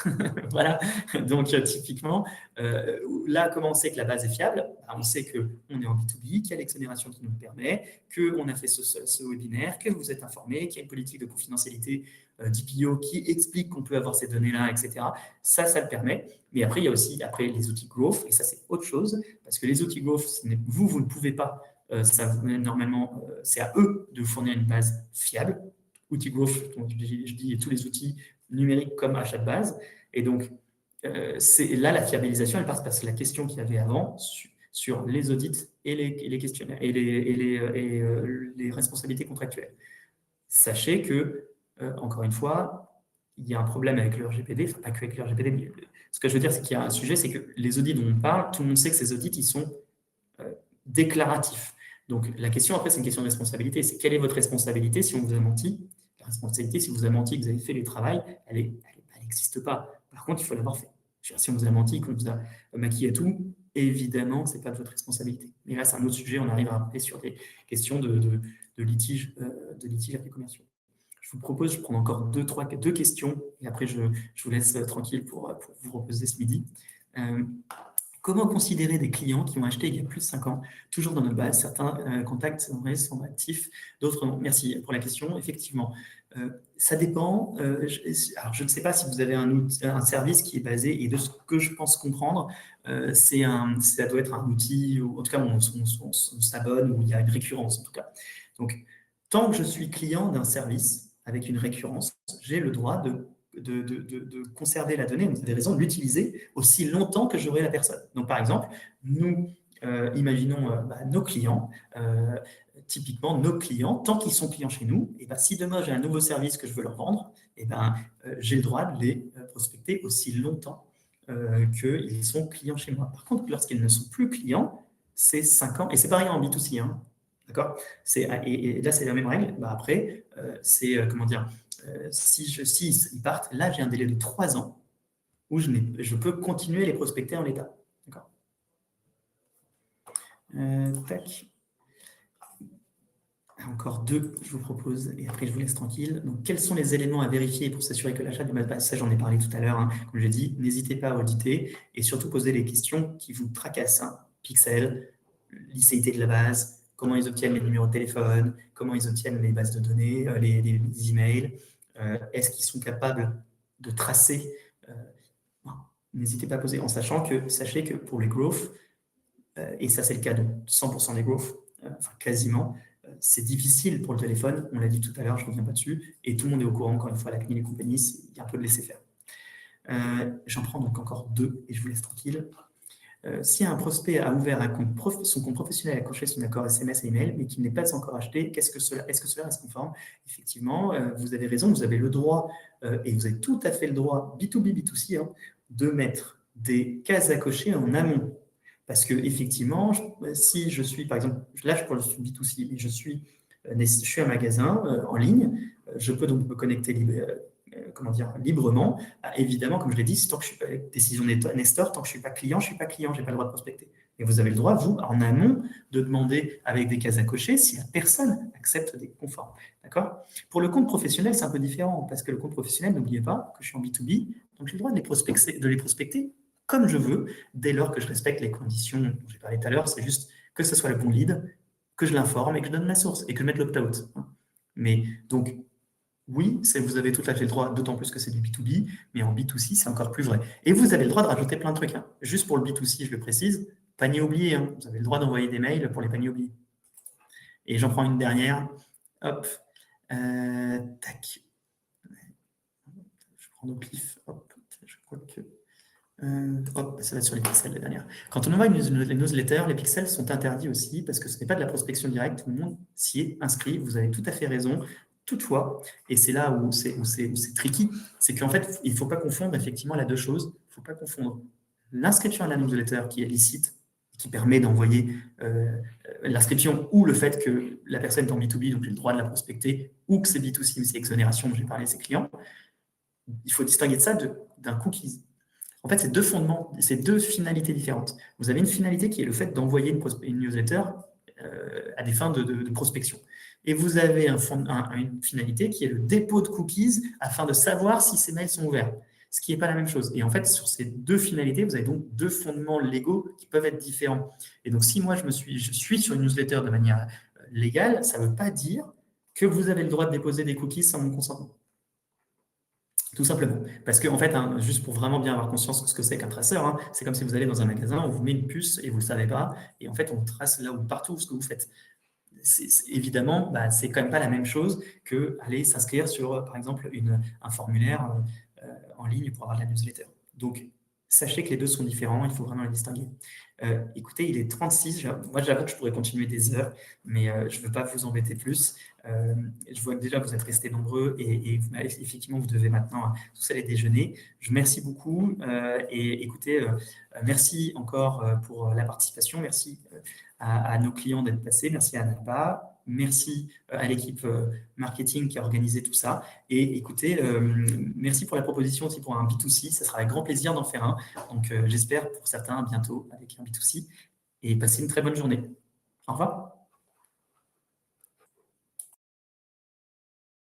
Voilà. Donc, typiquement, là, comment on sait que la base est fiable? On sait qu'on est en B2B, qu'il y a l'exonération qui nous le permet, qu'on a fait ce webinaire, que vous êtes informé, qu'il y a une politique de confidentialité d'IPO qui explique qu'on peut avoir ces données-là, etc. Ça le permet. Mais après, il y a aussi les outils Growth, et ça, c'est autre chose, parce que les outils Growth, vous ne pouvez pas, normalement, c'est à eux de vous fournir une base fiable. Outils Growth, donc je dis tous les outils numériques comme achat de base. Et donc, là, la fiabilisation, elle passe parce que la question qu'il y avait avant sur les audits et les questionnaires et les responsabilités contractuelles. Sachez que, encore une fois, il y a un problème avec le RGPD, enfin pas que avec le RGPD, mais ce que je veux dire, c'est qu'il y a un sujet, c'est que les audits dont on parle, tout le monde sait que ces audits, ils sont déclaratifs. Donc, la question après, c'est une question de responsabilité. C'est quelle est votre responsabilité si on vous a menti? La responsabilité, si vous a menti, que vous avez fait les travaux, elle n'existe pas. Par contre, il faut l'avoir fait. Si on vous a menti, qu'on vous a maquillé tout, évidemment, ce n'est pas de votre responsabilité. Mais là, c'est un autre sujet, on arrive à rentrer sur des questions de litige avec les commerciaux. Je vous propose, je prends encore deux questions, et après, je vous laisse tranquille pour vous reposer ce midi. Comment considérer des clients qui ont acheté il y a plus de 5 ans, toujours dans notre base? Certains contacts sont actifs, d'autres non. Merci pour la question. Effectivement, ça dépend. Alors, je ne sais pas si vous avez un service qui est basé, et de ce que je pense comprendre, ça doit être un outil, ou en tout cas, on s'abonne, ou il y a une récurrence en tout cas. Donc, tant que je suis client d'un service avec une récurrence, j'ai le droit de conserver la donnée, vous avez raison, de l'utiliser aussi longtemps que j'aurai la personne. Donc, par exemple, nous, imaginons nos clients, typiquement nos clients, tant qu'ils sont clients chez nous, et si demain j'ai un nouveau service que je veux leur vendre, j'ai le droit de les prospecter aussi longtemps qu'ils sont clients chez moi. Par contre, lorsqu'ils ne sont plus clients, c'est 5 ans, et c'est pareil en B2C, hein, d'accord? Et là, c'est la même règle. Après, comment dire, si ils partent, là, j'ai un délai de 3 ans où je peux continuer à les prospecter en l'état. D'accord. Tac. Encore deux, je vous propose, et après je vous laisse tranquille. Donc, quels sont les éléments à vérifier pour s'assurer que l'achat du mot de passe, ça j'en ai parlé tout à l'heure, hein, comme j'ai dit, n'hésitez pas à auditer et surtout poser les questions qui vous tracassent. Hein. Pixel, licéité de la base, comment ils obtiennent les numéros de téléphone, comment ils obtiennent les bases de données, les emails, est-ce qu'ils sont capables de tracer. N'hésitez pas à poser, en sachant que, sachez que pour les growth, et ça c'est le cas de 100% des growth, enfin quasiment, c'est difficile pour le téléphone, on l'a dit tout à l'heure, je ne reviens pas dessus, et tout le monde est au courant, encore une fois, la CNIL et compagnie, il y a un peu de laisser faire. J'en prends donc encore deux, et je vous laisse tranquille. Si un prospect a ouvert son compte professionnel et accroché son accord SMS et email, mais qu'il n'est pas encore acheté, est-ce que cela reste conforme? Effectivement, vous avez raison, vous avez le droit, et vous avez tout à fait le droit, B2B, B2C, hein, de mettre des cases à cocher en amont. Parce que effectivement, si je suis, par exemple, là je parle de B2C, et je suis un magasin en ligne, je peux donc me connecter librement. Évidemment, comme je l'ai dit, tant que je suis pas décision Nestor, tant que je ne suis pas client, je n'ai pas le droit de prospecter. Et vous avez le droit, vous, en amont, de demander avec des cases à cocher si la personne accepte des conformes. D'accord? Pour le compte professionnel, c'est un peu différent, parce que le compte professionnel, n'oubliez pas que je suis en B2B, donc j'ai le droit de les prospecter comme je veux, dès lors que je respecte les conditions dont j'ai parlé tout à l'heure. C'est juste que ce soit le bon lead, que je l'informe et que je donne ma source et que je mette l'opt-out. Mais donc, oui, vous avez tout à fait le droit, d'autant plus que c'est du B2B, mais en B2C, c'est encore plus vrai. Et vous avez le droit de rajouter plein de trucs. Juste pour le B2C, je le précise, panier oublié. Vous avez le droit d'envoyer des mails pour les paniers oubliés. Et j'en prends une dernière. Hop. Tac. Je prends nos cliffs. Hop. Je crois que... hop, ça va être sur les pixels, la dernière. Quand on envoie une newsletter, les pixels sont interdits aussi parce que ce n'est pas de la prospection directe, tout le monde s'y est inscrit, vous avez tout à fait raison. Toutefois, et c'est là où c'est tricky, c'est qu'en fait, il ne faut pas confondre effectivement les deux choses. Il ne faut pas confondre l'inscription à la newsletter qui est licite, qui permet d'envoyer l'inscription, ou le fait que la personne est en B2B, donc j'ai le droit de la prospecter, ou que c'est B2C, mais c'est exonération, j'ai parlé de ses clients. Il faut distinguer de ça d'un cookies. En fait, c'est deux fondements, c'est deux finalités différentes. Vous avez une finalité qui est le fait d'envoyer une newsletter à des fins de prospection. Et vous avez une finalité qui est le dépôt de cookies afin de savoir si ces mails sont ouverts, ce qui n'est pas la même chose. Et en fait, sur ces deux finalités, vous avez donc deux fondements légaux qui peuvent être différents. Et donc, si moi, je suis sur une newsletter de manière légale, ça ne veut pas dire que vous avez le droit de déposer des cookies sans mon consentement. Tout simplement. Parce que, en fait, juste pour vraiment bien avoir conscience de ce que c'est qu'un traceur, c'est comme si vous allez dans un magasin, on vous met une puce et vous ne le savez pas, et en fait, on trace là où partout ce que vous faites. Évidemment, c'est quand même pas la même chose que aller s'inscrire sur, par exemple, un formulaire en ligne pour avoir de la newsletter. Donc, sachez que les deux sont différents, il faut vraiment les distinguer. Écoutez, il est 36, moi j'avoue que je pourrais continuer des heures, mais je ne veux pas vous embêter plus. Je vois que déjà vous êtes restés nombreux et effectivement vous devez maintenant tous aller déjeuner. Je vous remercie beaucoup et écoutez, merci encore pour la participation, merci à nos clients d'être passés, merci à Napa, merci à l'équipe marketing qui a organisé tout ça. Et écoutez, merci pour la proposition aussi pour un B2C, ça sera avec grand plaisir d'en faire un. Donc j'espère pour certains bientôt avec un B2C et passez une très bonne journée. Au revoir.